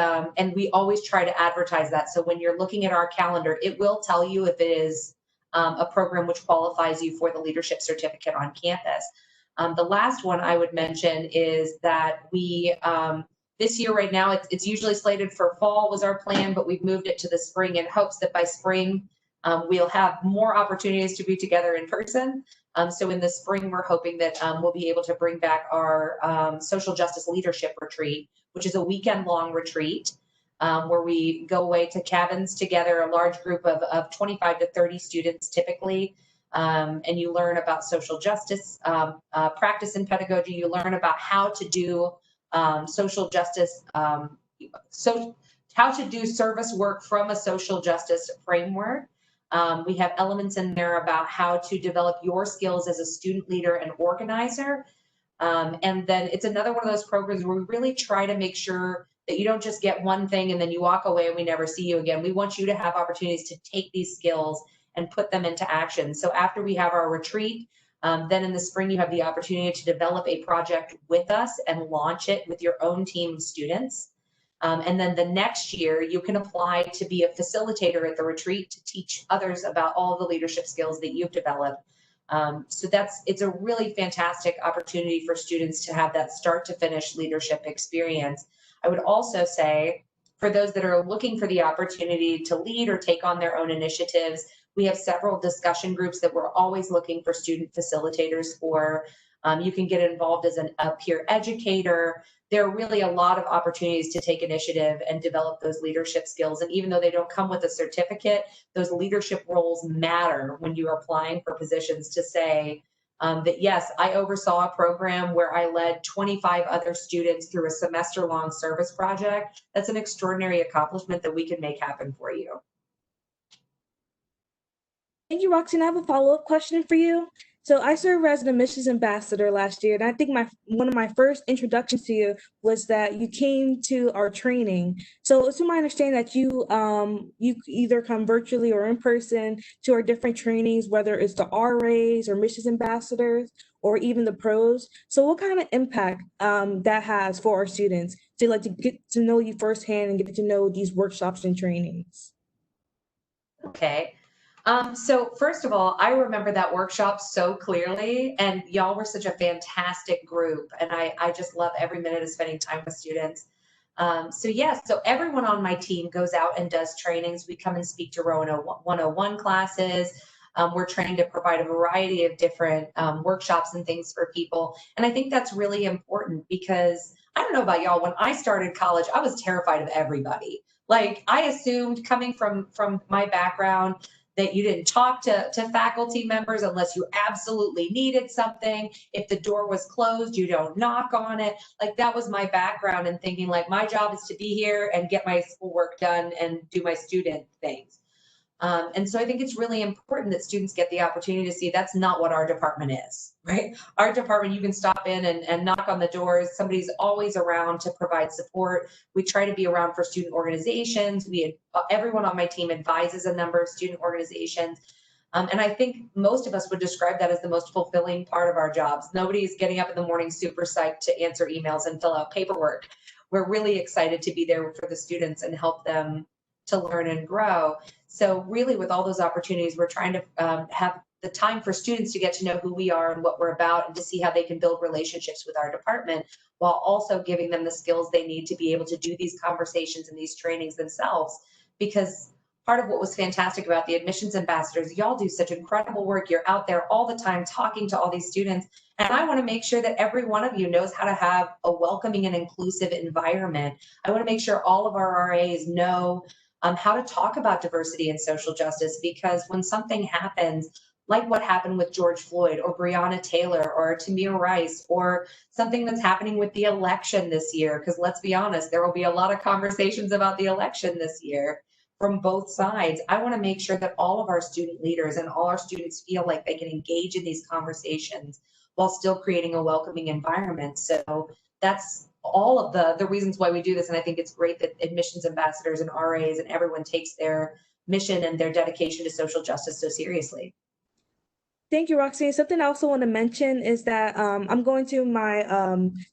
we always try to advertise that. So when you're looking at our calendar, it will tell you if it is a program which qualifies you for the leadership certificate on campus. The last one I would mention is that we, this year right now, it's usually slated for fall was our plan, but we've moved it to the spring in hopes that by spring, we'll have more opportunities to be together in person. So in the spring, we're hoping that we'll be able to bring back our social justice leadership retreat, which is a weekend-long retreat where we go away to cabins together, a large group of 25 to 30 students typically, and you learn about social justice practice and pedagogy. You learn about how to do social justice, how to do service work from a social justice framework. We have elements in there about how to develop your skills as a student leader and organizer. And then it's another one of those programs where we really try to make sure that you don't just get one thing and then you walk away and we never see you again. We want you to have opportunities to take these skills and put them into action. So after we have our retreat, then in the spring, you have the opportunity to develop a project with us and launch it with your own team of students. And then the next year, you can apply to be a facilitator at the retreat to teach others about all the leadership skills that you've developed. So it's a really fantastic opportunity for students to have that start to finish leadership experience. I would also say, for those that are looking for the opportunity to lead or take on their own initiatives, we have several discussion groups that we're always looking for student facilitators for. You can get involved as a peer educator. There are really a lot of opportunities to take initiative and develop those leadership skills. And even though they don't come with a certificate, those leadership roles matter when you're applying for positions to say that, yes, I oversaw a program where I led 25 other students through a semester-long service project. That's an extraordinary accomplishment that we can make happen for you. Thank you, Roxy. And I have a follow-up question for you. So I served as an admissions ambassador last year, and I think one of my first introductions to you was that you came to our training. So it's my understanding that you either come virtually or in person to our different trainings, whether it's the RAs or admissions ambassadors or even the pros. So what kind of impact that has for our students to get to know you firsthand and get to know these workshops and trainings? Okay. So first of all, I remember that workshop so clearly, and y'all were such a fantastic group, and I just love every minute of spending time with students. So everyone on my team goes out and does trainings. We come and speak to Rowan 101 classes. We're trained to provide a variety of different workshops and things for people. And I think that's really important because I don't know about y'all, when I started college, I was terrified of everybody. Like, I assumed, coming from my background, that you didn't talk to faculty members unless you absolutely needed something. If the door was closed, you don't knock on it. Like, that was my background, and thinking like my job is to be here and get my schoolwork done and do my student things. And so I think it's really important that students get the opportunity to see that's not what our department is, right? Our department, you can stop in and knock on the doors. Somebody's always around to provide support. We try to be around for student organizations. Everyone on my team advises a number of student organizations. And I think most of us would describe that as the most fulfilling part of our jobs. Nobody's getting up in the morning super psyched to answer emails and fill out paperwork. We're really excited to be there for the students and help them to learn and grow. So really, with all those opportunities, we're trying to have the time for students to get to know who we are and what we're about, and to see how they can build relationships with our department, while also giving them the skills they need to be able to do these conversations and these trainings themselves. Because part of what was fantastic about the admissions ambassadors, y'all do such incredible work. You're out there all the time talking to all these students. And I want to make sure that every one of you knows how to have a welcoming and inclusive environment. I want to make sure all of our RAs know how to talk about diversity and social justice, because when something happens, like what happened with George Floyd or Breonna Taylor or Tamir Rice, or something that's happening with the election this year, because let's be honest, there will be a lot of conversations about the election this year from both sides. I want to make sure that all of our student leaders and all our students feel like they can engage in these conversations while still creating a welcoming environment. So that's all of the reasons why we do this. And I think it's great that admissions ambassadors and RAs and everyone takes their mission and their dedication to social justice so seriously. Thank you, Roxy. And something I also want to mention is that I'm going to my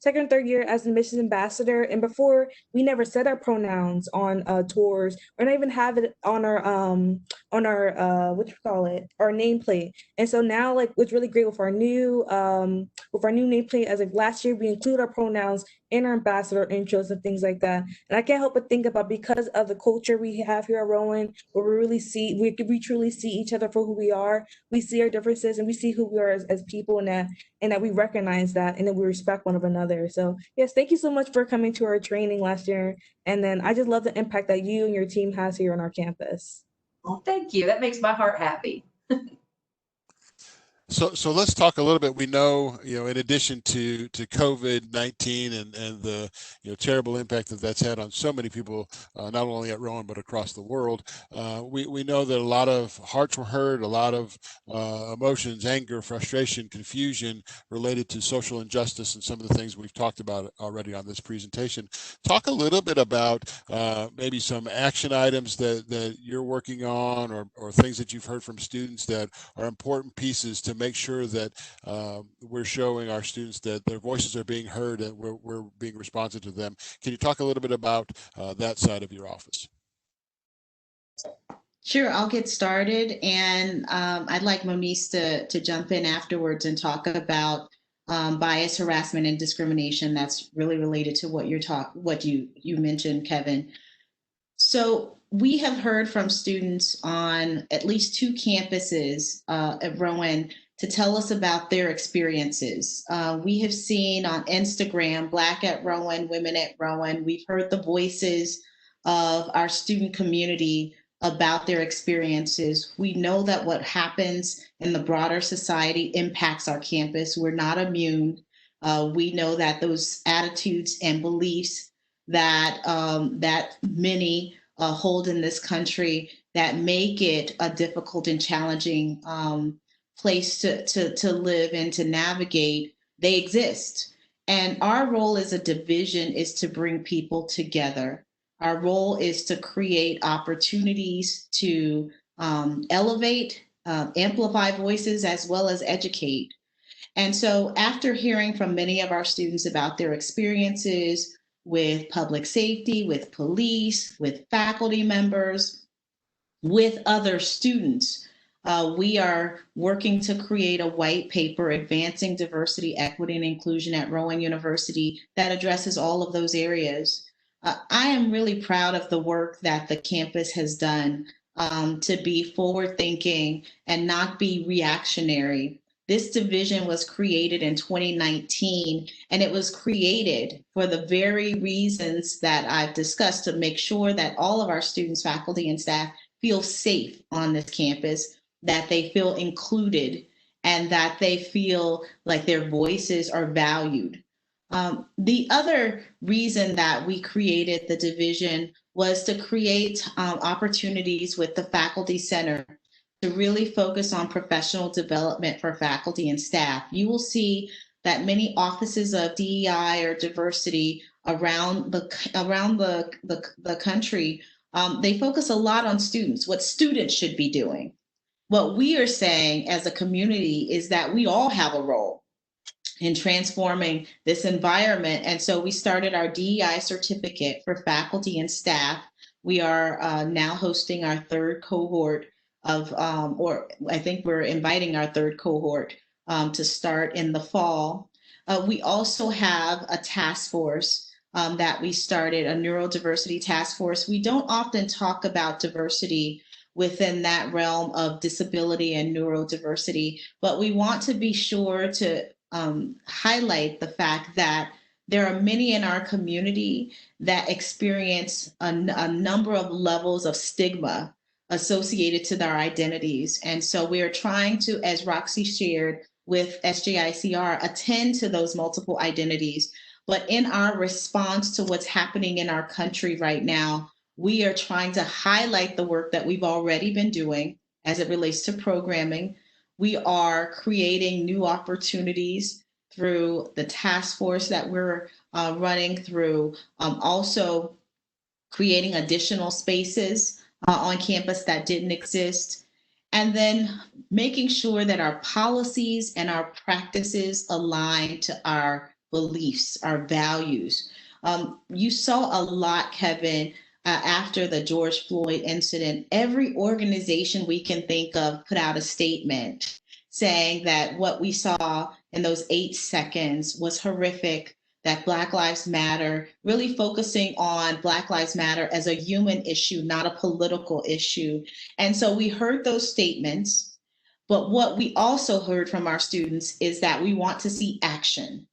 second and third year as an admissions ambassador. And before, we never said our pronouns on tours, or not even have it on our what you call it, our nameplate. And so now, like, what's really great with our new nameplate, as of last year, we include our pronouns in our ambassador intros and things like that. And I can't help but think about, because of the culture we have here at Rowan, where we truly see each other for who we are. We see our differences and we see who we are as people, and that we recognize that, and that we respect one another. So yes, thank you so much for coming to our training last year. And then I just love the impact that you and your team has here on our campus. Well, thank you. That makes my heart happy. So let's talk a little bit. We know, in addition to COVID-19 and the terrible impact that's had on so many people, not only at Rowan but across the world, we know that a lot of hearts were hurt, a lot of emotions, anger, frustration, confusion related to social injustice and some of the things we've talked about already on this presentation. Talk a little bit about maybe some action items that you're working on, or things that you've heard from students that are important pieces to make sure that we're showing our students that their voices are being heard and we're being responsive to them. Can you talk a little bit about that side of your office? Sure, I'll get started, and I'd like Moniece to jump in afterwards and talk about bias, harassment, and discrimination. That's really related to what you mentioned, Kevin. So we have heard from students on at least 2 campuses at Rowan to tell us about their experiences. We have seen on Instagram, Black at Rowan, Women at Rowan. We've heard the voices of our student community about their experiences. We know that what happens in the broader society impacts our campus. We're not immune. We know that those attitudes and beliefs that many hold in this country that make it a difficult and challenging place to live and to navigate, they exist. And our role as a division is to bring people together. Our role is to create opportunities to elevate, amplify voices, as well as educate. And so after hearing from many of our students about their experiences with public safety, with police, with faculty members, with other students, we are working to create a white paper, Advancing Diversity, Equity, and Inclusion at Rowan University, that addresses all of those areas. I am really proud of the work that the campus has done to be forward-thinking and not be reactionary. This division was created in 2019, and it was created for the very reasons that I've discussed, to make sure that all of our students, faculty, and staff feel safe on this campus, that they feel included, and that they feel like their voices are valued. The other reason that we created the division was to create opportunities with the Faculty Center to really focus on professional development for faculty and staff. You will see that many offices of DEI or diversity around the country, they focus a lot on students, what students should be doing. What we are saying as a community is that we all have a role in transforming this environment. And so we started our DEI certificate for faculty and staff. We are now hosting our 3rd cohort of, or I think we're inviting our 3rd cohort to start in the fall. We also have a task force that we started, a neurodiversity task force. We don't often talk about diversity within that realm of disability and neurodiversity, but we want to be sure to highlight the fact that there are many in our community that experience a number of levels of stigma associated to their identities. And so we are trying to, as Roxy shared with SGICR, attend to those multiple identities. But in our response to what's happening in our country right now, we are trying to highlight the work that we've already been doing as it relates to programming. We are creating new opportunities through the task force that we're running through, also creating additional spaces on campus that didn't exist. And then making sure that our policies and our practices align to our beliefs, our values. You saw a lot, Kevin, after the George Floyd incident. Every organization we can think of put out a statement saying that what we saw in those 8 seconds was horrific, that Black Lives Matter, really focusing on Black Lives Matter as a human issue, not a political issue. And so we heard those statements, but what we also heard from our students is that we want to see action.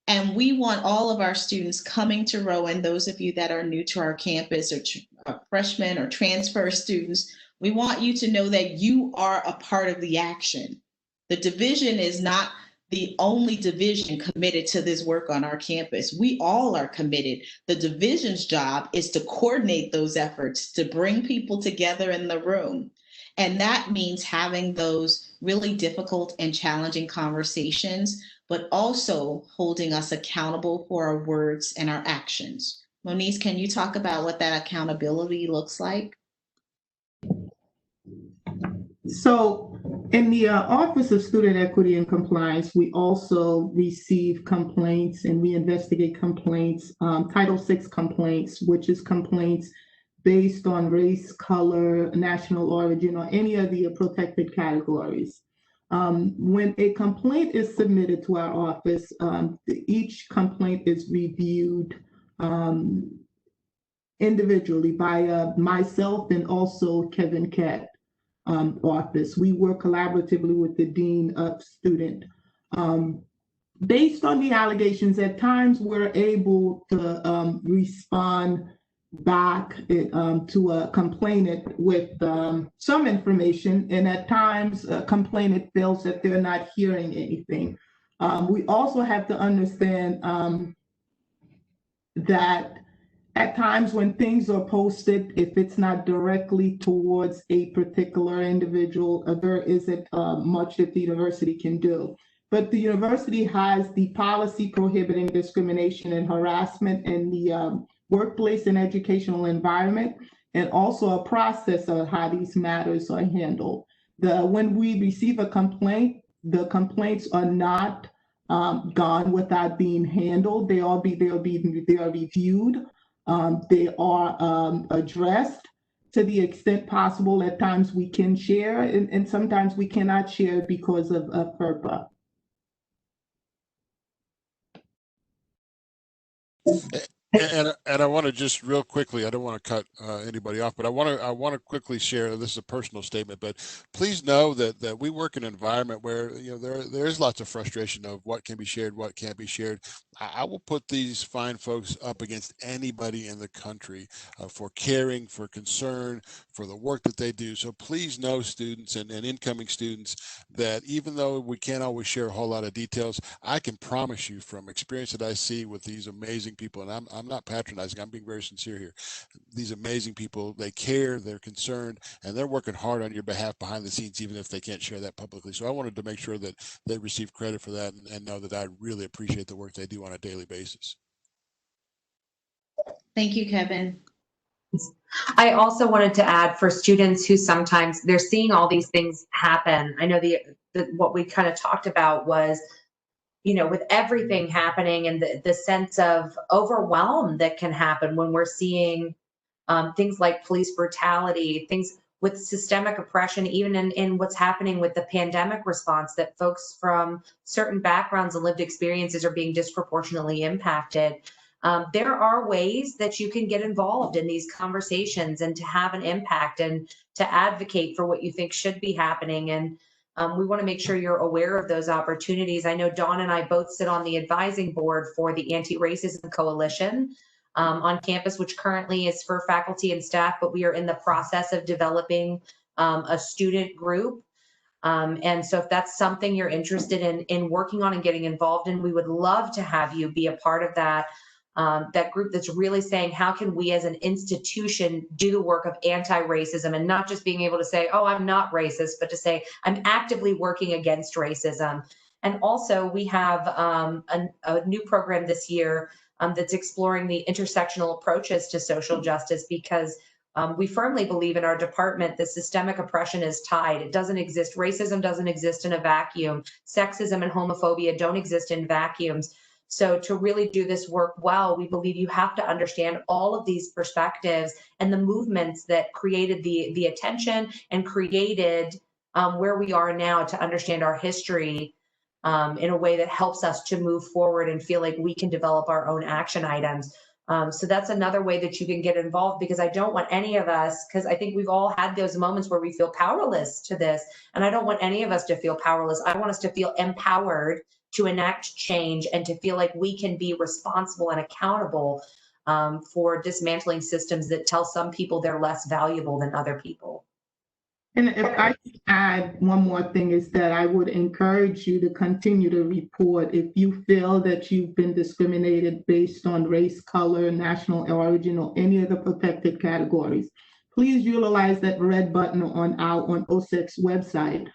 And we want all of our students coming to Rowan, those of you that are new to our campus or freshmen or transfer students, we want you to know that you are a part of the action. The division is not the only division committed to this work on our campus. We all are committed. The division's job is to coordinate those efforts, to bring people together in the room. And that means having those really difficult and challenging conversations, but also holding us accountable for our words and our actions. Moniz, can you talk about what that accountability looks like? So in the Office of Student Equity and Compliance, we also receive complaints and we investigate complaints, Title VI complaints, which is complaints based on race, color, national origin, or any of the protected categories. When a complaint is submitted to our office, each complaint is reviewed individually by myself and also Kevin Koett. Office. We work collaboratively with the Dean of Student. Based on the allegations, at times we're able to respond back to a complainant with some information, and at times a complainant feels that they're not hearing anything. We also have to understand that at times when things are posted, if it's not directly towards a particular individual, there isn't much that the university can do. But the university has the policy prohibiting discrimination and harassment in the workplace and educational environment, and also a process of how these matters are handled. When we receive a complaint, the complaints are not gone without being handled. They are reviewed. They are addressed to the extent possible. At times we can share, and sometimes we cannot share because of FERPA. And I want to just real quickly, I don't want to cut anybody off, but I want to quickly share, this is a personal statement, but please know that we work in an environment where, you know, there is lots of frustration of what can be shared, what can't be shared. I will put these fine folks up against anybody in the country for caring, for concern, for the work that they do. So please know, students and incoming students, that even though we can't always share a whole lot of details, I can promise you from experience that I see with these amazing people, and I'm not patronizing, I'm being very sincere here. These amazing people, they care, they're concerned, and they're working hard on your behalf behind the scenes, even if they can't share that publicly. So I wanted to make sure that they receive credit for that and know that I really appreciate the work they do on a daily basis. Thank you, Kevin. I also wanted to add, for students who sometimes they're seeing all these things happen. I know what we kind of talked about was, you know, with everything happening and the sense of overwhelm that can happen when we're seeing things like police brutality, things with systemic oppression, even in what's happening with the pandemic response, that folks from certain backgrounds and lived experiences are being disproportionately impacted. There are ways that you can get involved in these conversations and to have an impact and to advocate for what you think should be happening. And we want to make sure you're aware of those opportunities. I know Dawn and I both sit on the advising board for the Anti-Racism Coalition on campus, which currently is for faculty and staff, but we are in the process of developing a student group. And so if that's something you're interested in working on and getting involved in, we would love to have you be a part of that. That group that's really saying, how can we as an institution do the work of anti-racism, and not just being able to say, oh, I'm not racist, but to say, I'm actively working against racism. And also we have a new program this year that's exploring the intersectional approaches to social justice, because We firmly believe in our department that systemic oppression is tied. It doesn't exist. Racism doesn't exist in a vacuum. Sexism and homophobia don't exist in vacuums. So to really do this work well, we believe you have to understand all of these perspectives and the movements that created the attention and created where we are now, to understand our history in a way that helps us to move forward and feel like we can develop our own action items. So that's another way that you can get involved, because I don't want any of us, because I think we've all had those moments where we feel powerless to this, and I don't want any of us to feel powerless. I want us to feel empowered to enact change and to feel like we can be responsible and accountable for dismantling systems that tell some people they're less valuable than other people. And if I could add one more thing, is that I would encourage you to continue to report if you feel that you've been discriminated based on race, color, national origin, or any of the protected categories. Please utilize that red button on OSEC's website.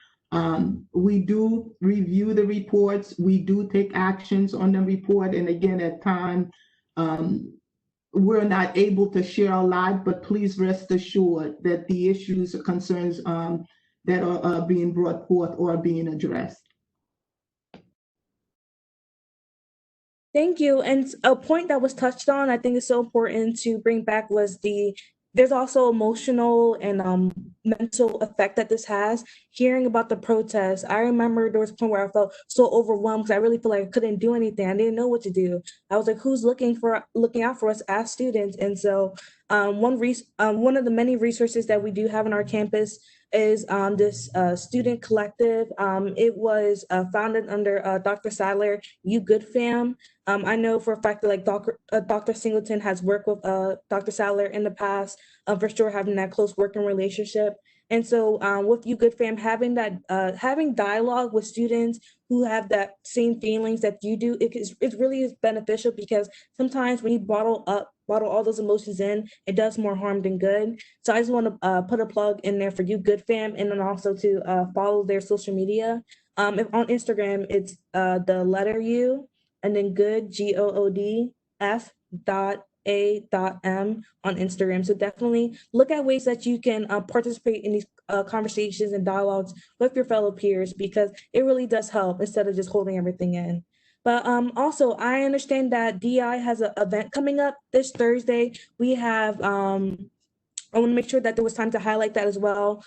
We do review the reports. We do take actions on the report. And again, at times, we're not able to share a lot, but please rest assured that the issues or concerns that are being brought forth are being addressed. Thank you. And a point that was touched on, I think is so important to bring back, was there's also emotional and mental effect that this has. Hearing about the protests, I remember there was a point where I felt so overwhelmed because I really feel like I couldn't do anything. I didn't know what to do. I was like, who's looking out for us as students? And so one of the many resources that we do have on our campus is this student collective. It was founded under Dr. Sadler, You Good Fam. I know for a fact that like Dr. Singleton has worked with Dr. Sadler in the past, for sure, having that close working relationship. And so with You Good Fam, having dialogue with students who have that same feelings that you do, it really is beneficial, because sometimes when you bottle all those emotions in, it does more harm than good. So I just want to put a plug in there for You Good Fam, and then also to follow their social media. If on Instagram, it's the letter U and then good, GOOD, F.A.M on Instagram. So definitely look at ways that you can participate in these conversations and dialogues with your fellow peers, because it really does help instead of just holding everything in. But also, I understand that DI has an event coming up this Thursday. We have, I want to make sure that there was time to highlight that as well.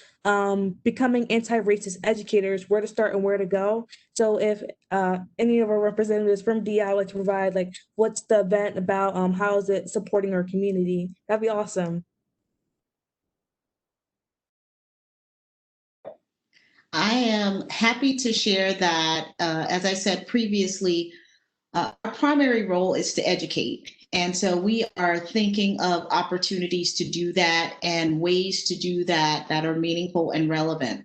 Becoming anti-racist educators, where to start and where to go. So if any of our representatives from DI would like to provide, like, what's the event about? How is it supporting our community? That'd be awesome. I am happy to share that, as I said previously, our primary role is to educate. And so we are thinking of opportunities to do that and ways to do that that are meaningful and relevant.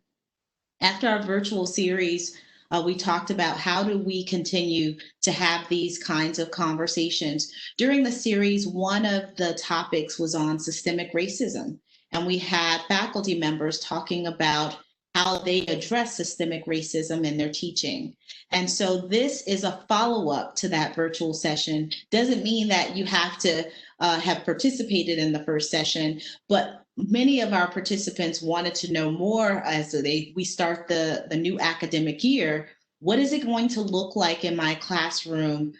After our virtual series, we talked about how do we continue to have these kinds of conversations. During the series, one of the topics was on systemic racism, and we had faculty members talking about how they address systemic racism in their teaching. And so this is a follow-up to that virtual session. Doesn't mean that you have to have participated in the first session, but many of our participants wanted to know more as we start the new academic year. What is it going to look like in my classroom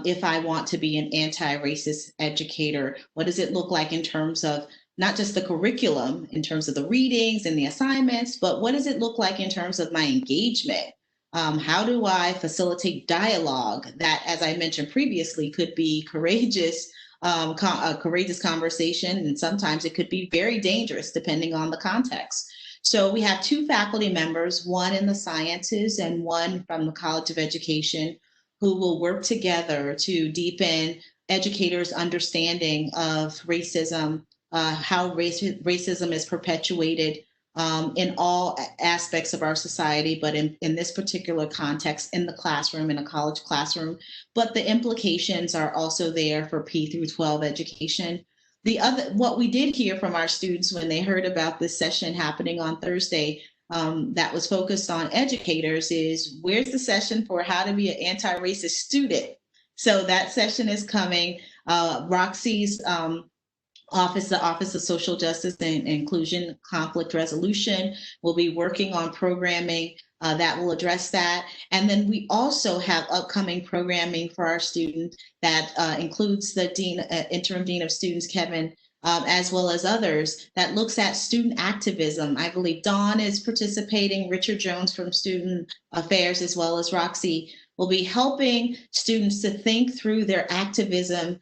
if I want to be an anti-racist educator? What does it look like in terms of not just the curriculum, in terms of the readings and the assignments, but what does it look like in terms of my engagement? How do I facilitate dialogue that, as I mentioned previously, could be courageous, a courageous conversation, and sometimes it could be very dangerous depending on the context. So we have two faculty members, one in the sciences and one from the College of Education, who will work together to deepen educators' understanding of racism, how racism is perpetuated in all aspects of our society, but in this particular context, in the classroom, in a college classroom. But the implications are also there for P through 12 education. What we did hear from our students when they heard about this session happening on Thursday that was focused on educators is, where's the session for how to be an anti-racist student? So that session is coming. Roxy's the Office of Social Justice and Inclusion Conflict Resolution will be working on programming that will address that. And then we also have upcoming programming for our students that includes the Interim Dean of Students, Kevin, as well as others, that looks at student activism. I believe Dawn is participating, Richard Jones from Student Affairs, as well as Roxy, will be helping students to think through their activism,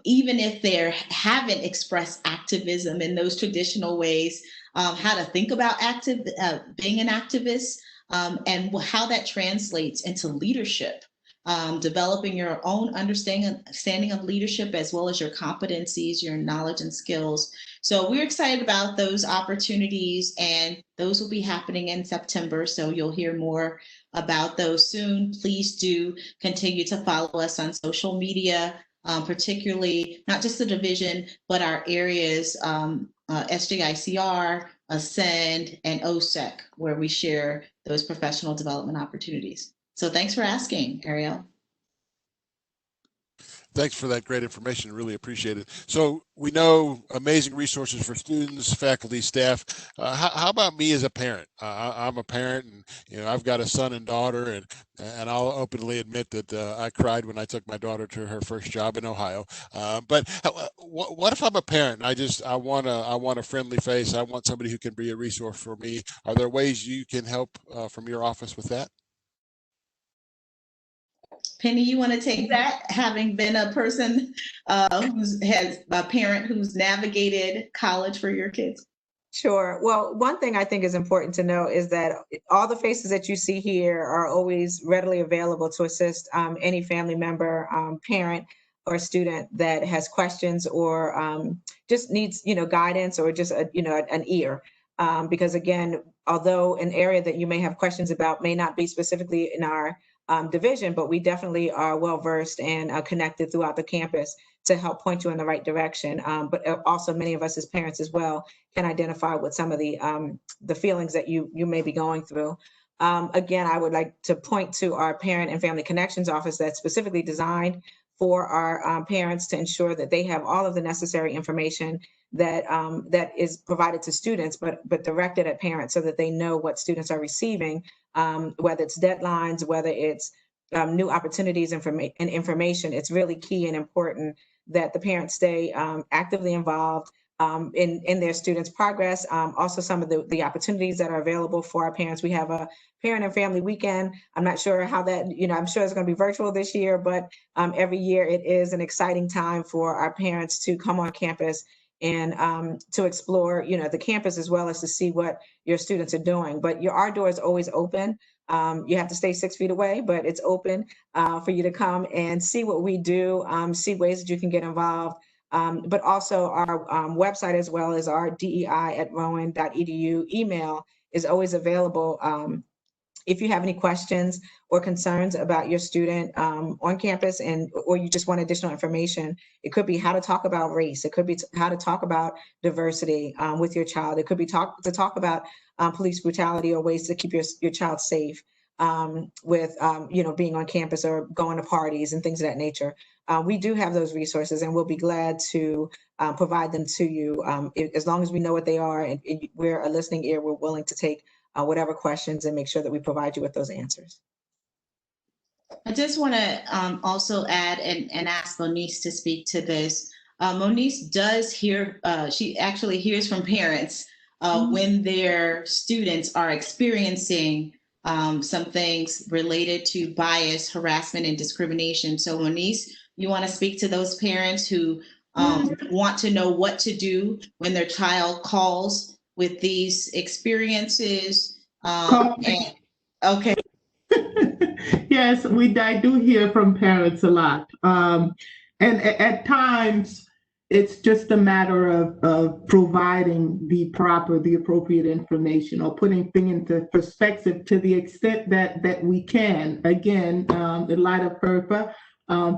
even if they haven't expressed activism in those traditional ways, how to think about being an activist, and how that translates into leadership. Developing your own understanding of leadership, as well as your competencies, your knowledge and skills. So we're excited about those opportunities, and those will be happening in September. So you'll hear more about those soon. Please do continue to follow us on social media, particularly not just the division, but our areas, SJICR, Ascend, and OSEC, where we share those professional development opportunities. So thanks for asking, Arielle. Thanks for that great information. Really appreciate it. So we know amazing resources for students, faculty, staff. How about me as a parent? I'm a parent, and I've got a son and daughter, and I'll openly admit that I cried when I took my daughter to her first job in Ohio. But what if I'm a parent? I want a friendly face. I want somebody who can be a resource for me. Are there ways you can help from your office with that? Penny, you want to take that, having been a person has a parent who's navigated college for your kids? Sure. Well, one thing I think is important to know is that all the faces that you see here are always readily available to assist any family member, parent, or student that has questions or just needs, guidance or just an ear. Because again, although an area that you may have questions about may not be specifically in our division, but we definitely are well versed and connected throughout the campus to help point you in the right direction. But also many of us as parents as well can identify with some of the feelings that you may be going through. Again, I would like to point to our Parent and Family Connections office that's specifically designed for our parents to ensure that they have all of the necessary information that that is provided to students, but directed at parents so that they know what students are receiving, whether it's deadlines, whether it's new opportunities and information. It's really key and important that the parents stay actively involved in their students' progress. Also, some of the opportunities that are available for our parents. We have a Parent and Family Weekend. I'm not sure how that, I'm sure it's going to be virtual this year, but every year it is an exciting time for our parents to come on campus and to explore, the campus, as well as to see what your students are doing. But our door is always open. You have to stay 6 feet away, but it's open for you to come and see what we do, see ways that you can get involved. But also our website, as well as our DEI@rowan.edu email, is always available. If you have any questions or concerns about your student on campus, or you just want additional information, it could be how to talk about race. It could be how to talk about diversity with your child. It could be to talk about police brutality or ways to keep your child safe with being on campus or going to parties and things of that nature. We do have those resources, and we'll be glad to provide them to you as long as we know what they are, and we're a listening ear. We're willing to take whatever questions and make sure that we provide you with those answers. I just want to also add and ask Moniece to speak to this. Moniece does hear, she actually hears from parents when their students are experiencing some things related to bias, harassment, and discrimination. So Moniece, you want to speak to those parents who want to know what to do when their child calls with these experiences? Okay. Yes, I do hear from parents a lot. And at times, it's just a matter of providing the appropriate information, or putting things into perspective to the extent that we can. Again, in light of FERPA,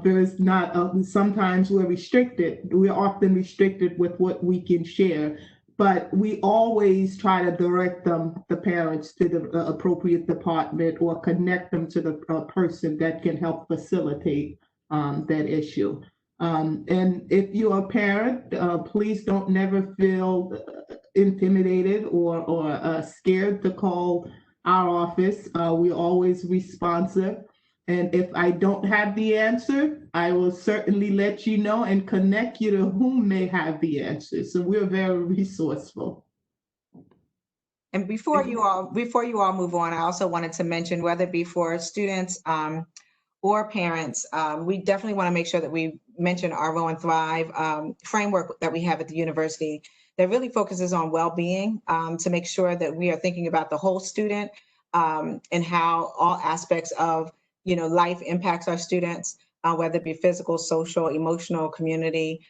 there is not, sometimes we're restricted. We're often restricted with what we can share. But we always try to direct the parents to the appropriate department, or connect them to the person that can help facilitate that issue. And if you're a parent, please don't never feel intimidated or scared to call our office. We're always responsive. And if I don't have the answer, I will certainly let you know and connect you to whom may have the answer. So we're very resourceful. And before you all move on, I also wanted to mention, whether it be for students or parents, we definitely want to make sure that we mention our Rowan Thrive framework that we have at the university that really focuses on well-being, to make sure that we are thinking about the whole student, and how all aspects of life impacts our students, whether it be physical, social, emotional, community,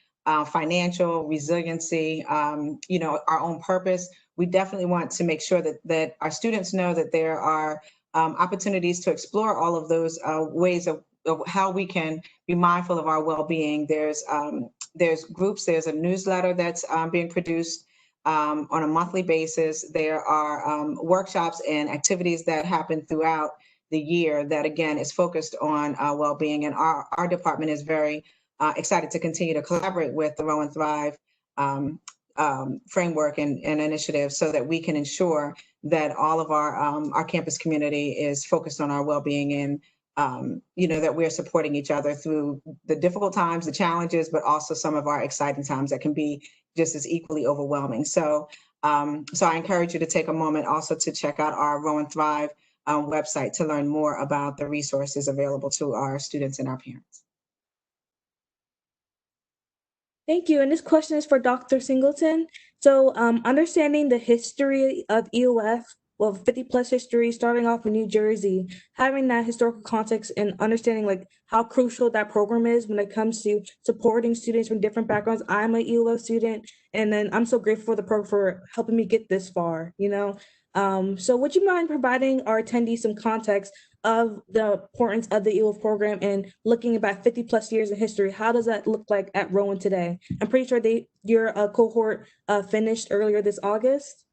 financial, resiliency, our own purpose. We definitely want to make sure that our students know that there are opportunities to explore all of those ways of how we can be mindful of our well-being. There's groups, there's a newsletter that's being produced on a monthly basis. There are workshops and activities that happen throughout the year that, again, is focused on well-being. And our department is very excited to continue to collaborate with the Rowan Thrive framework and initiatives, so that we can ensure that all of our campus community is focused on our well-being, and that we're supporting each other through the difficult times, the challenges, but also some of our exciting times that can be just as equally overwhelming. So I encourage you to take a moment also to check out our Rowan Thrive website to learn more about the resources available to our students and our parents. Thank you. And this question is for Dr. Singleton. So understanding the history of EOF, well, 50 plus history, starting off in New Jersey, having that historical context and understanding like how crucial that program is when it comes to supporting students from different backgrounds. I'm an EOF student, and then I'm so grateful for the program for helping me get this far, So would you mind providing our attendees some context of the importance of the Eof program and looking about 50 plus years in history? How does that look like at Rowan today? I'm pretty sure your cohort finished earlier this August.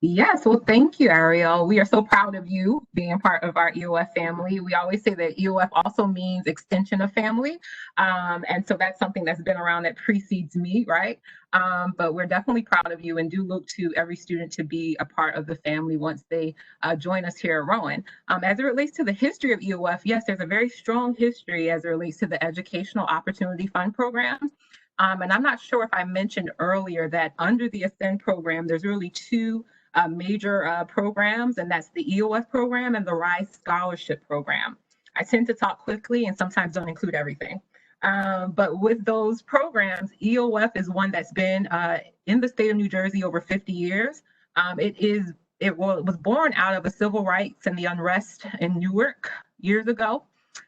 Yes, well, thank you, Ariel. We are so proud of you being part of our EOF family. We always say that EOF also means extension of family. And so that's something that's been around that precedes me, right? But we're definitely proud of you and do look to every student to be a part of the family once they join us here at Rowan. As it relates to the history of EOF, yes, there's a very strong history as it relates to the Educational Opportunity Fund program. And I'm not sure if I mentioned earlier that under the Ascend program, there's really two major programs, and that's the EOF program and the RISE Scholarship Program. I tend to talk quickly and sometimes don't include everything. But with those programs, EOF is one that's been in the state of New Jersey over 50 years. It was born out of the civil rights and the unrest in Newark years ago.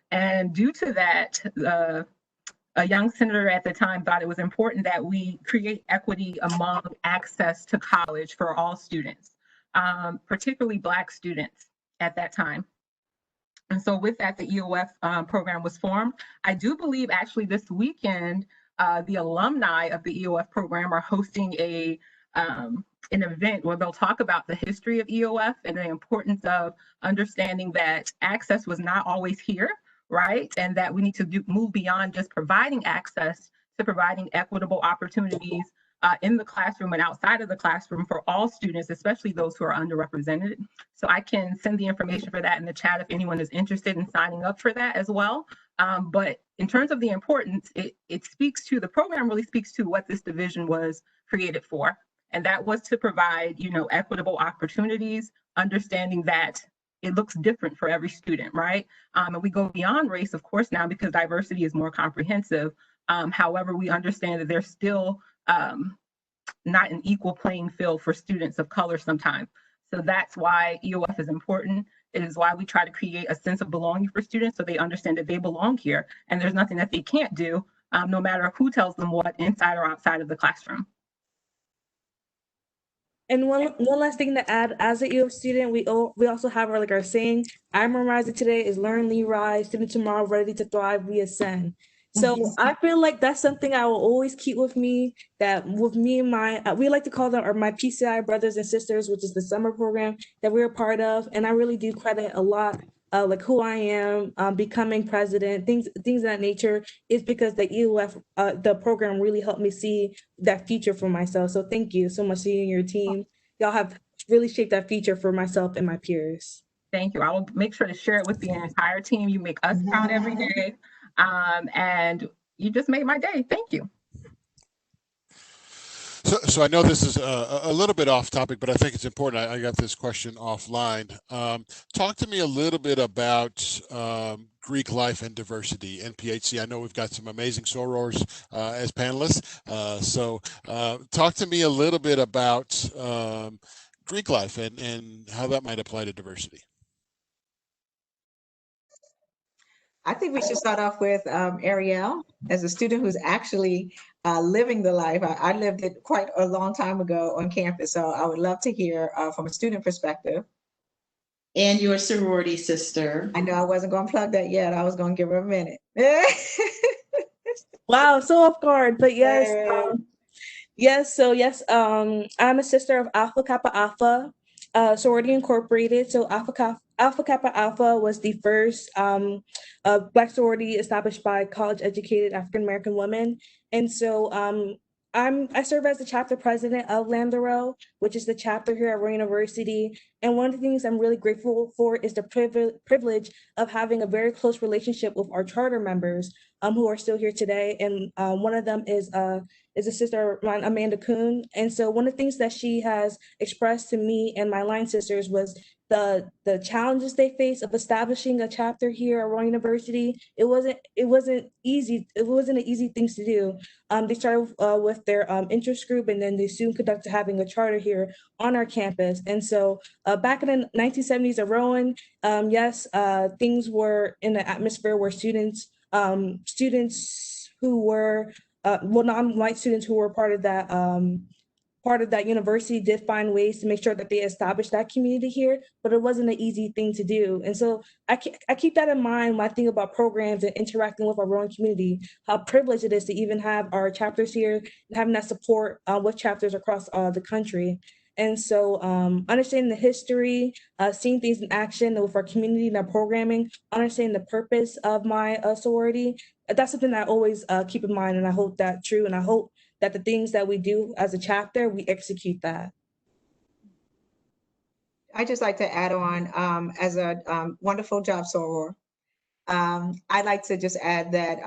And due to that, a young senator at the time thought it was important that we create equity among access to college for all students, particularly Black students at that time. And so with that, the EOF program was formed. I do believe actually this weekend, the alumni of the EOF program are hosting an event where they'll talk about the history of EOF and the importance of understanding that access was not always here, right? And that we need to move beyond just providing access to providing equitable opportunities in the classroom and outside of the classroom for all students, especially those who are underrepresented. So I can send the information for that in the chat if anyone is interested in signing up for that as well. But in terms of the importance, it speaks to, the program really speaks to what this division was created for. And that was to provide, equitable opportunities, understanding that it looks different for every student, right? And we go beyond race, of course, now because diversity is more comprehensive. However, we understand that there's still not an equal playing field for students of color sometimes. So that's why EOF is important. It is why we try to create a sense of belonging for students so they understand that they belong here and there's nothing that they can't do, no matter who tells them what, inside or outside of the classroom. And one last thing to add, as an EOF student, we also have our saying, I memorize it today is learn, lead, rise, student tomorrow, ready to thrive, we ascend. So I feel like that's something I will always keep with me, that with me and we like to call them my PCI brothers and sisters, which is the summer program that we're a part of. And I really do credit a lot like who I am, becoming president, things of that nature, is because the EOF, the program really helped me see that future for myself. So thank you so much to you and your team. Y'all have really shaped that future for myself and my peers. Thank you. I will make sure to share it with the entire team. You make us proud every day. And you just made my day. Thank you. So I know this is a little bit off topic, but I think it's important. I got this question offline. Talk to me a little bit about Greek life and diversity, NPHC. I know we've got some amazing sorors as panelists. So talk to me a little bit about Greek life and how that might apply to diversity. I think we should start off with Arielle, as a student who's actually living the life. I lived it quite a long time ago on campus, so I would love to hear from a student perspective. And your sorority sister. I know I wasn't going to plug that yet. I was going to give her a minute. Wow, so off guard, but yes. I'm a sister of Alpha Kappa Alpha, Sorority Incorporated. So Alpha Kappa Alpha was the first Black sorority established by college-educated African-American women. And so I serve as the chapter president of Lambda Rho, which is the chapter here at Rowan University. And one of the things I'm really grateful for is the privilege of having a very close relationship with our charter members who are still here today. And one of them is a sister of mine, Amanda Kuhn. And so one of the things that she has expressed to me and my line sisters was the challenges they face of establishing a chapter here at Rowan University. It wasn't easy. It wasn't an easy thing to do. They started with their interest group, and then they soon conducted having a charter here on our campus. And so back in the 1970s at Rowan, things were in the atmosphere where students who were non-white students who were part of that university did find ways to make sure that they established that community here, but it wasn't an easy thing to do. And so I keep that in mind when I think about programs and interacting with our Rowan community, how privileged it is to even have our chapters here and having that support with chapters across the country. And so understanding the history, seeing things in action with our community and our programming, understanding the purpose of my sorority, that's something that I always keep in mind, and I hold that true, and I hope that the things that we do as a chapter, we execute that. I just like to add on, as a wonderful job soror, I'd like to just add that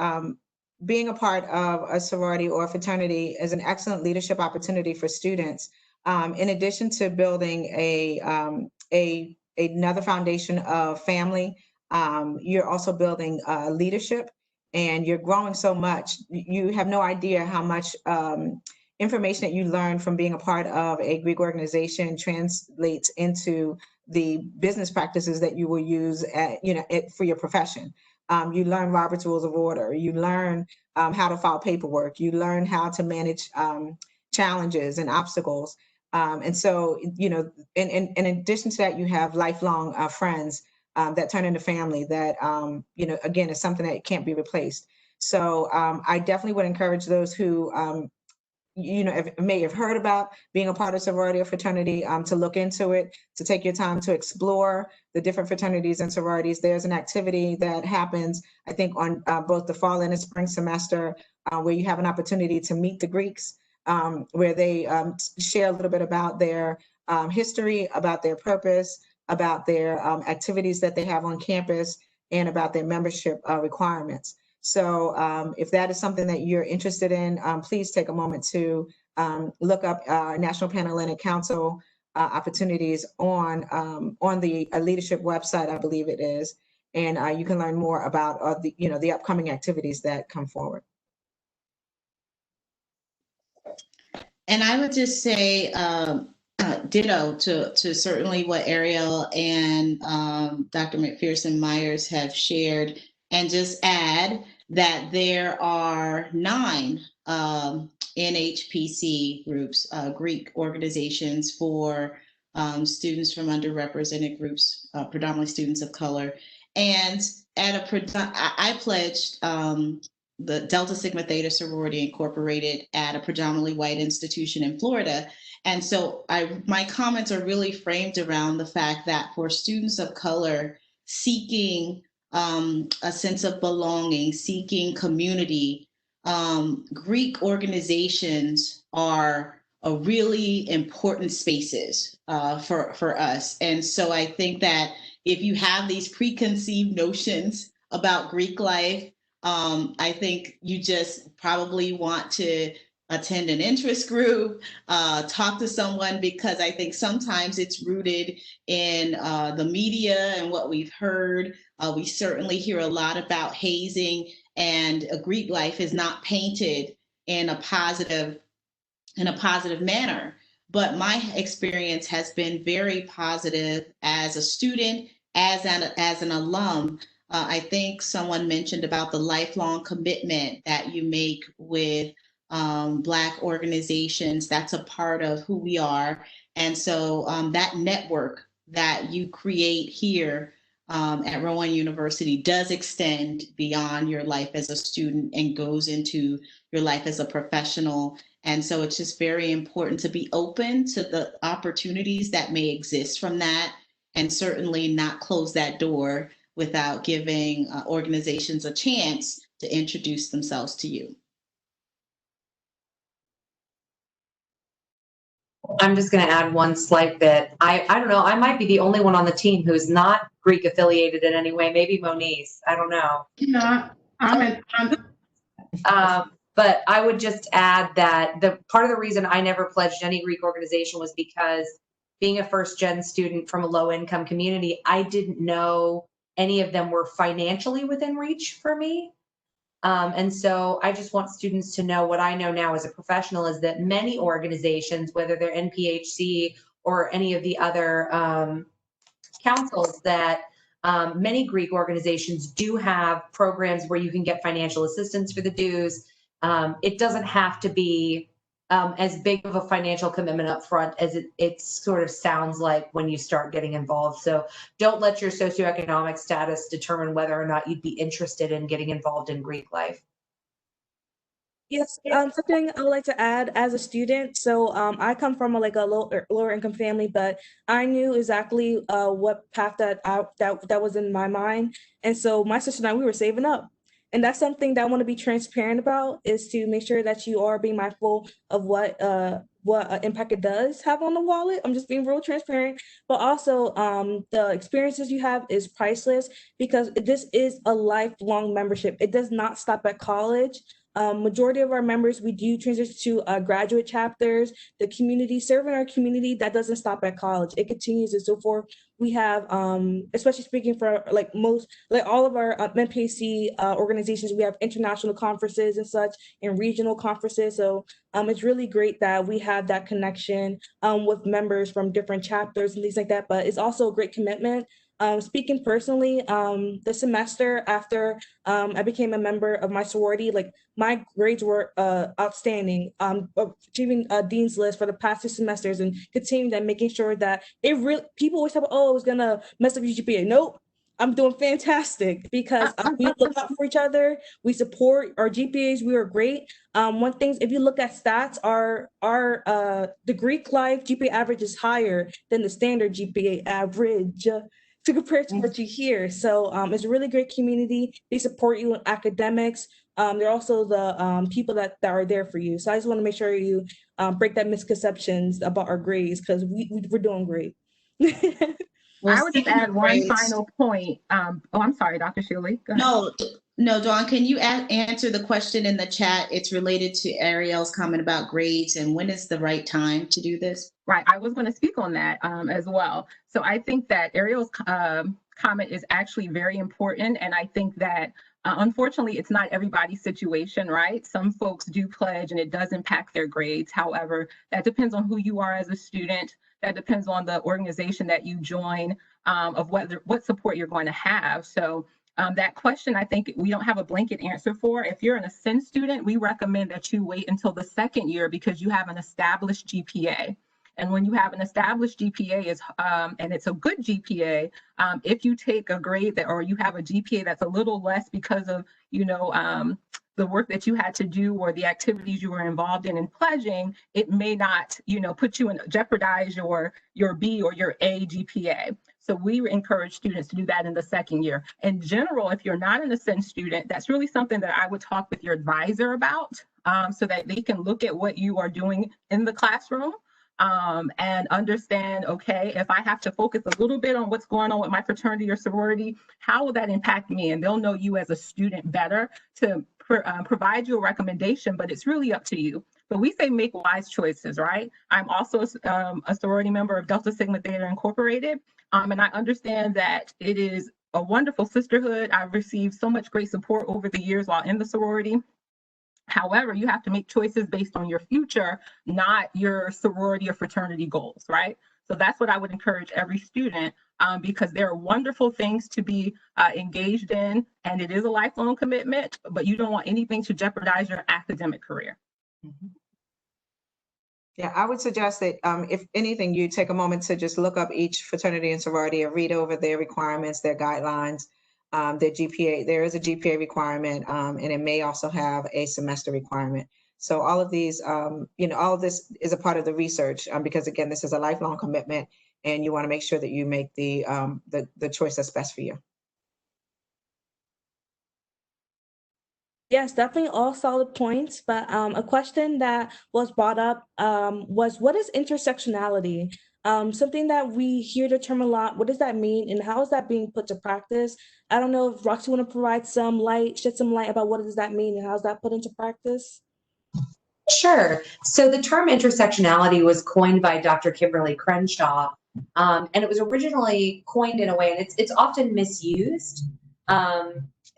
being a part of a sorority or a fraternity is an excellent leadership opportunity for students. In addition to building another foundation of family, you're also building leadership, and you're growing so much. You have no idea how much information that you learn from being a part of a Greek organization translates into the business practices that you will use for your profession. You learn Robert's Rules of Order. You learn how to file paperwork. You learn how to manage challenges and obstacles. And so, in addition to that, you have lifelong friends that turn into family that, again, is something that can't be replaced. So I definitely would encourage those who, may have heard about being a part of sorority or fraternity to look into it, to take your time to explore the different fraternities and sororities. There's an activity that happens, I think, on both the fall and the spring semester, where you have an opportunity to meet the Greeks, where they share a little bit about their history, about their purpose, about their activities that they have on campus, and about their membership requirements. So if that is something that you're interested in, please take a moment to look up National Panhellenic Council opportunities on the leadership website, I believe it is, and you can learn more about the upcoming activities that come forward. And I would just say ditto to certainly what Arielle and Dr. Mcpherson Myers have shared, and just add that there are 9 NHPC groups, Greek organizations for students from underrepresented groups, predominantly students of color. And I pledged the Delta Sigma Theta Sorority Incorporated at a predominantly white institution in Florida. And so my comments are really framed around the fact that for students of color, seeking a sense of belonging, seeking community, Greek organizations are a really important spaces for us. And so I think that if you have these preconceived notions about Greek life, I think you just probably want to attend an interest group, talk to someone, because I think sometimes it's rooted in the media and what we've heard. We certainly hear a lot about hazing, and a Greek life is not painted in a positive manner. But my experience has been very positive as a student, as an alum. I think someone mentioned about the lifelong commitment that you make with Black organizations. That's a part of who we are. And so that network that you create here at Rowan University does extend beyond your life as a student and goes into your life as a professional. And so it's just very important to be open to the opportunities that may exist from that, and certainly not close that door without giving organizations a chance to introduce themselves to you. I'm just going to add one slight bit. I don't know. I might be the only one on the team who's not Greek affiliated in any way. Maybe Moniz. I don't know. Yeah, But I would just add that the part of the reason I never pledged any Greek organization was because being a first-gen student from a low-income community, I didn't know any of them were financially within reach for me. And so I just want students to know what I know now as a professional is that many organizations, whether they're NPHC or any of the other councils, that many Greek organizations do have programs where you can get financial assistance for the dues. It doesn't have to be as big of a financial commitment up front as it sort of sounds like when you start getting involved. So don't let your socioeconomic status determine whether or not you'd be interested in getting involved in Greek life. Yes, something I would like to add as a student. So I come from a lower income family, but I knew exactly what path that was in my mind. And so my sister and I, we were saving up. And that's something that I want to be transparent about, is to make sure that you are being mindful of what impact it does have on the wallet. I'm just being real transparent, but also the experiences you have is priceless, because this is a lifelong membership. It does not stop at college. Majority of our members, we do transition to graduate chapters. The community, serving our community, that doesn't stop at college. It continues and so forth. We have, especially speaking for all of our MPC organizations, we have international conferences and such, and regional conferences. So it's really great that we have that connection with members from different chapters and things like that. But it's also a great commitment. Speaking personally, the semester after I became a member of my sorority, my grades were outstanding, achieving a dean's list for the past 2 semesters, and continuing that, making sure that people always talk, oh, it was gonna mess up your GPA. Nope, I'm doing fantastic, because we look out for each other, we support our GPAs. We are great. One thing, if you look at stats, the Greek life GPA average is higher than the standard GPA average, to compare to what you hear. So it's a really great community. They support you in academics. They're also the people that are there for you. So I just want to make sure you break that misconceptions about our grades, because we're doing great. I would just add one final point. I'm sorry, Dr. Shirley. Go ahead. No, Dawn, can you answer the question in the chat? It's related to Arielle's comment about grades, and when is the right time to do this? Right, I was going to speak on that as well. So I think that Arielle's comment is actually very important, and I think that unfortunately, it's not everybody's situation, right? Some folks do pledge and it does impact their grades. However, that depends on who you are as a student. That depends on the organization that you join, of what support you're going to have. So that question, I think we don't have a blanket answer for. If you're an Ascend student, we recommend that you wait until the second year, because you have an established GPA. And when you have an established GPA, and it's a good GPA, if you take a grade or you have a GPA that's a little less because of, the work that you had to do or the activities you were involved in pledging, it may not, put you in, jeopardize your B or your A GPA. So we encourage students to do that in the second year. In general, if you're not an Ascend student, that's really something that I would talk with your advisor about, so that they can look at what you are doing in the classroom and understand, okay, if I have to focus a little bit on what's going on with my fraternity or sorority, how will that impact me? And they'll know you as a student better to provide you a recommendation, but it's really up to you. But we say make wise choices, right? I'm also a sorority member of Delta Sigma Theta Incorporated, and I understand that it is a wonderful sisterhood. I've received so much great support over the years while in the sorority. However, you have to make choices based on your future, not your sorority or fraternity goals, right? So that's what I would encourage every student, because there are wonderful things to be engaged in, and it is a lifelong commitment, but you don't want anything to jeopardize your academic career. Mm-hmm. Yeah, I would suggest that if anything, you take a moment to just look up each fraternity and sorority and read over their requirements, their guidelines, their GPA. There is a GPA requirement, and it may also have a semester requirement. So all of these, all of this is a part of the research, because again, this is a lifelong commitment, and you want to make sure that you make the choice that's best for you. Yes, definitely all solid points. But a question that was brought up was, what is intersectionality? Something that we hear the term a lot. What does that mean, and how is that being put to practice? I don't know if Roxy want to provide some light, shed some light about what does that mean and how is that put into practice? Sure. So the term intersectionality was coined by Dr. Kimberly Crenshaw, and it was originally coined in a way, and it's often misused.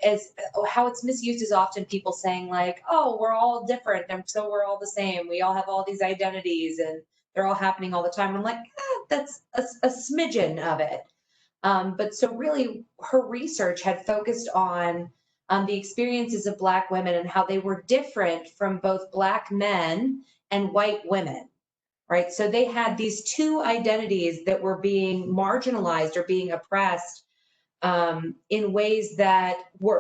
As how it's misused is often people saying like, oh, we're all different and so we're all the same. We all have all these identities and they're all happening all the time. I'm like, that's a smidgen of it. But so really her research had focused on the experiences of Black women and how they were different from both Black men and white women, right? So they had these two identities that were being marginalized or being oppressed in ways that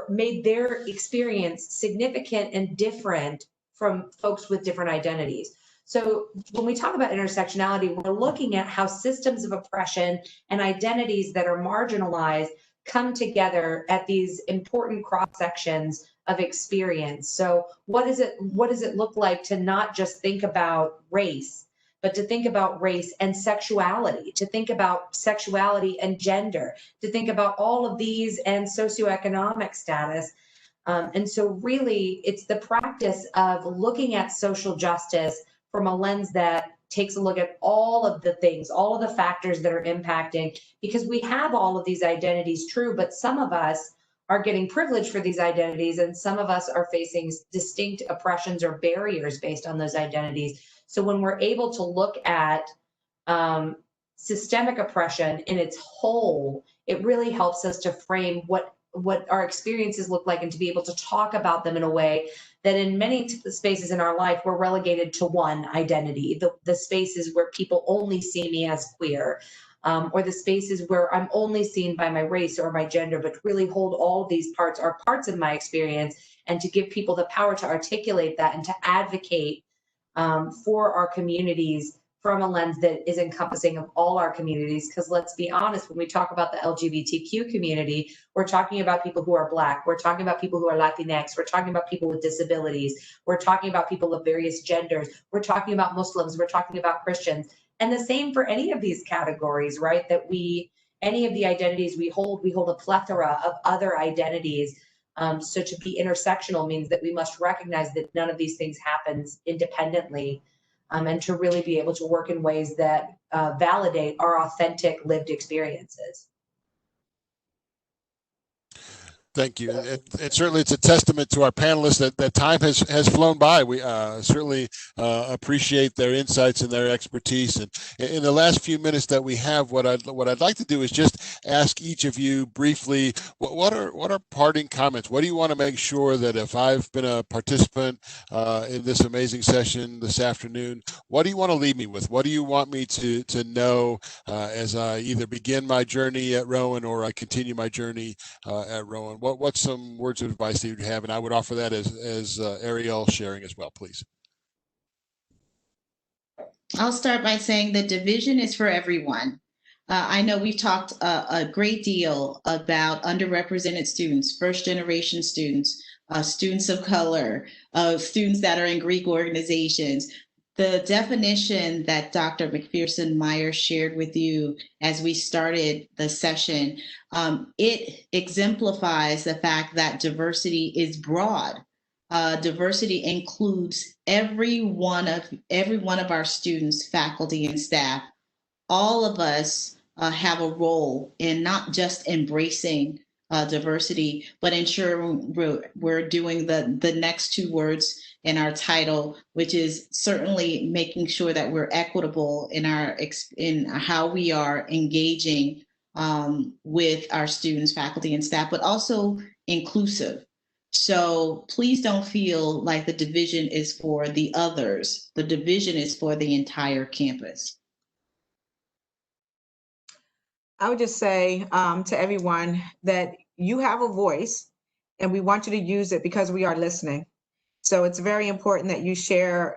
made their experience significant and different from folks with different identities. So when we talk about intersectionality, we're looking at how systems of oppression and identities that are marginalized come together at these important cross sections of experience. So what does it look like to not just think about race, but to think about race and sexuality, to think about sexuality and gender, to think about all of these and socioeconomic status. And so really it's the practice of looking at social justice from a lens that takes a look at all of the things, all of the factors that are impacting, because we have all of these identities, true, but some of us are getting privileged for these identities and some of us are facing distinct oppressions or barriers based on those identities. So when we're able to look at systemic oppression in its whole, it really helps us to frame what our experiences look like and to be able to talk about them in a way that in many spaces in our life, we're relegated to one identity, the spaces where people only see me as queer, or the spaces where I'm only seen by my race or my gender, but really hold all of these parts are parts of my experience, and to give people the power to articulate that and to advocate for our communities from a lens that is encompassing of all our communities. Because let's be honest, when we talk about the LGBTQ community, we're talking about people who are Black, we're talking about people who are Latinx, we're talking about people with disabilities, we're talking about people of various genders, we're talking about Muslims, we're talking about Christians. And the same for any of these categories, right? That any of the identities we hold a plethora of other identities. So to be intersectional means that we must recognize that none of these things happens independently, and to really be able to work in ways that validate our authentic lived experiences. Thank you. And certainly it's a testament to our panelists that time has flown by. We certainly appreciate their insights and their expertise. And in the last few minutes that we have, what I'd like to do is just ask each of you briefly, what are parting comments? What do you want to make sure that if I've been a participant in this amazing session this afternoon, what do you want to leave me with? What do you want me to know as I either begin my journey at Rowan or I continue my journey at Rowan? What's some words of advice that you have? And I would offer that as Arielle sharing as well, please. I'll start by saying that division is for everyone. I know we've talked a great deal about underrepresented students, first generation students, students of color, students that are in Greek organizations. The definition that Dr. Mcpherson Myers shared with you as we started the session, it exemplifies the fact that diversity is broad. Diversity includes every one of our students, faculty, and staff. All of us have a role in not just embracing diversity, but ensuring we're doing the next two words in our title, which is certainly making sure that we're equitable in how we are engaging with our students, faculty, and staff, but also inclusive. So please don't feel like the division is for the others. The division is for the entire campus. I would just say to everyone that you have a voice and we want you to use it because we are listening. So it's very important that you share,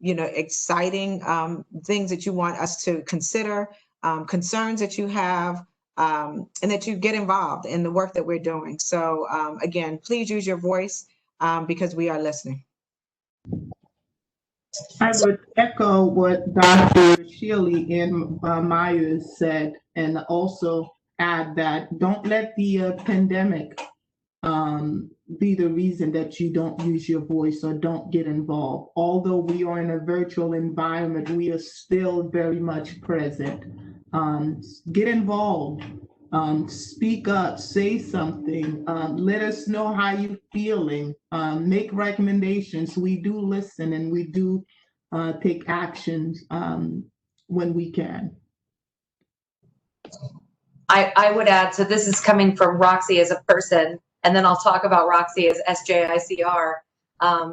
exciting things that you want us to consider, concerns that you have, and that you get involved in the work that we're doing. So again, please use your voice because we are listening. I would echo what Dr. Shirley and Myers said, and also add that don't let the pandemic be the reason that you don't use your voice or don't get involved. Although we are in a virtual environment, we are still very much present. Get involved. Speak up, say something, let us know how you're feeling, make recommendations. We do listen and we do take actions when we can. I would add, so this is coming from Roxy as a person, and then I'll talk about Roxy as SJICR.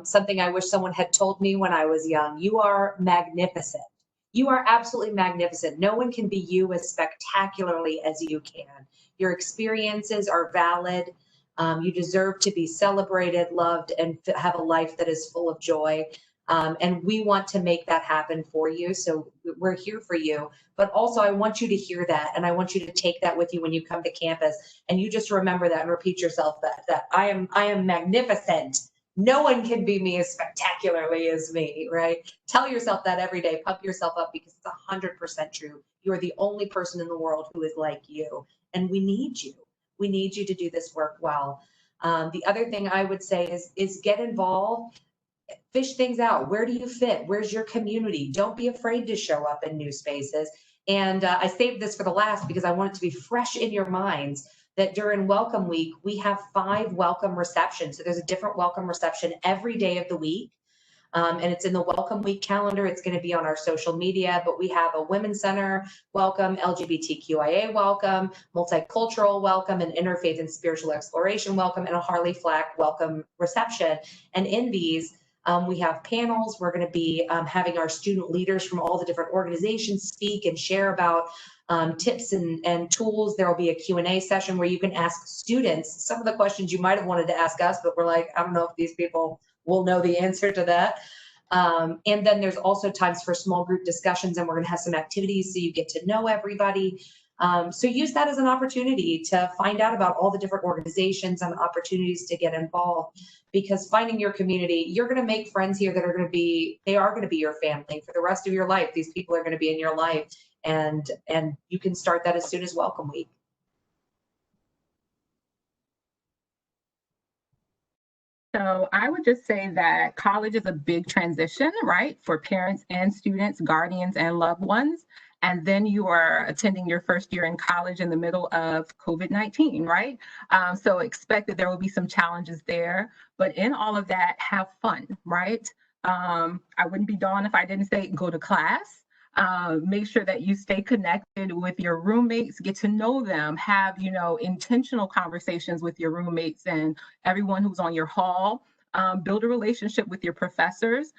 Something I wish someone had told me when I was young: you are magnificent. You are absolutely magnificent. No one can be you as spectacularly as you can. Your experiences are valid. You deserve to be celebrated, loved, and have a life that is full of joy. And we want to make that happen for you. So we're here for you. But also, I want you to hear that, and I want you to take that with you when you come to campus. And you just remember that and repeat yourself that I am magnificent. No one can be me as spectacularly as me, right? Tell yourself that every day. Pump yourself up, because it's 100% true. You are the only person in the world who is like you, and we need you. We need you to do this work well. The other thing I would say is get involved. Fish things out. Where do you fit? Where's your community? Don't be afraid to show up in new spaces. And I saved this for the last because I want it to be fresh in your minds that during Welcome Week, we have 5 welcome receptions. So there's a different welcome reception every day of the week. And it's in the Welcome Week calendar. It's going to be on our social media, but we have a Women's Center welcome, LGBTQIA welcome, multicultural welcome, and interfaith and spiritual exploration welcome, and a Harley Flack welcome reception. And in these, we have panels. We're going to be having our student leaders from all the different organizations speak and share about tips and tools. There will be a Q&A session where you can ask students some of the questions you might have wanted to ask us, but we're like, I don't know if these people will know the answer to that. And then there's also times for small group discussions, and we're going to have some activities so you get to know everybody. So use that as an opportunity to find out about all the different organizations and opportunities to get involved, because finding your community, you're going to make friends here that are going to be, they are going to be your family for the rest of your life. These people are going to be in your life, and you can start that as soon as Welcome Week. So I would just say that college is a big transition, right, for parents and students, guardians and loved ones. And then you are attending your first year in college in the middle of COVID-19, right? So expect that there will be some challenges there, but in all of that, have fun, right? I wouldn't be Dawn if I didn't say go to class. Make sure that you stay connected with your roommates, get to know them, have, intentional conversations with your roommates and everyone who's on your hall, build a relationship with your professors,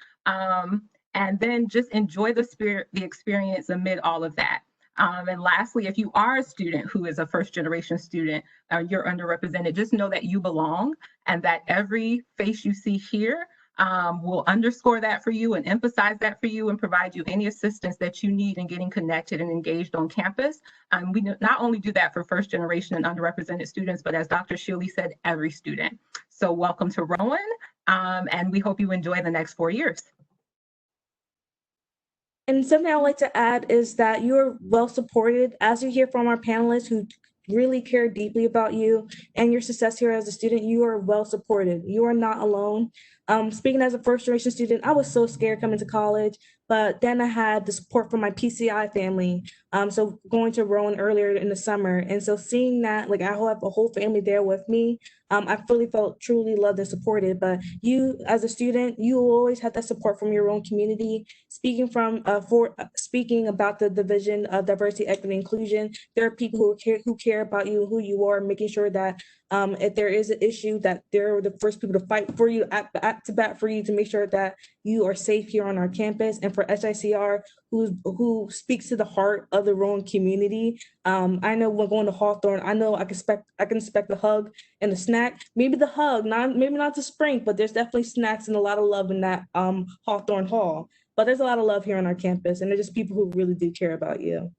and then just enjoy the experience amid all of that. And lastly, if you are a student who is a first generation student, you're underrepresented, just know that you belong and that every face you see here will underscore that for you and emphasize that for you and provide you any assistance that you need in getting connected and engaged on campus. We not only do that for first generation and underrepresented students, but as Dr. Shirley said, every student. So welcome to Rowan, and we hope you enjoy the next 4 years. And something I would like to add is that you're well supported, as you hear from our panelists who really care deeply about you and your success here as a student. You are well supported. You are not alone. Speaking as a first generation student, I was so scared coming to college, but then I had the support from my PCI family. So going to Rowan earlier in the summer. And so seeing that, like I have a whole family there with me, I really felt truly loved and supported. But you as a student, you will always have that support from your own community. Speaking about the Division of Diversity, Equity, and Inclusion, there are people who care about you, who you are, making sure that if there is an issue, that they're the first people to fight for you, to bat for you, to make sure that you are safe here on our campus. And for HICR, who speaks to the heart of the Rowan community. I know when going to Hawthorne, I know I can expect a hug and a snack. Maybe the hug, maybe not the spring, but there's definitely snacks and a lot of love in that Hawthorne Hall. But there's a lot of love here on our campus, and there's just people who really do care about you.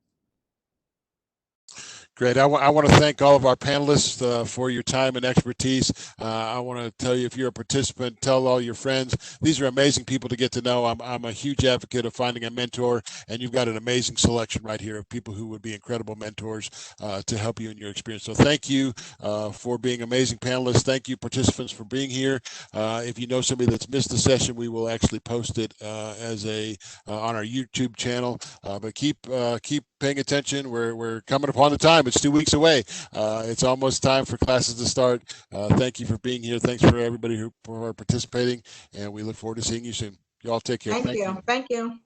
Great. I want to thank all of our panelists for your time and expertise. I want to tell you, if you're a participant, tell all your friends. These are amazing people to get to know. I'm a huge advocate of finding a mentor, and you've got an amazing selection right here of people who would be incredible mentors to help you in your experience. So thank you for being amazing panelists. Thank you, participants, for being here. If you know somebody that's missed the session, we will actually post it as on our YouTube channel. But keep paying attention. We're coming upon the time. It's 2 weeks away. It's almost time for classes to start. Thank you for being here. Thanks for everybody for participating, and we look forward to seeing you soon. Y'all take care. Thank you. Thank you.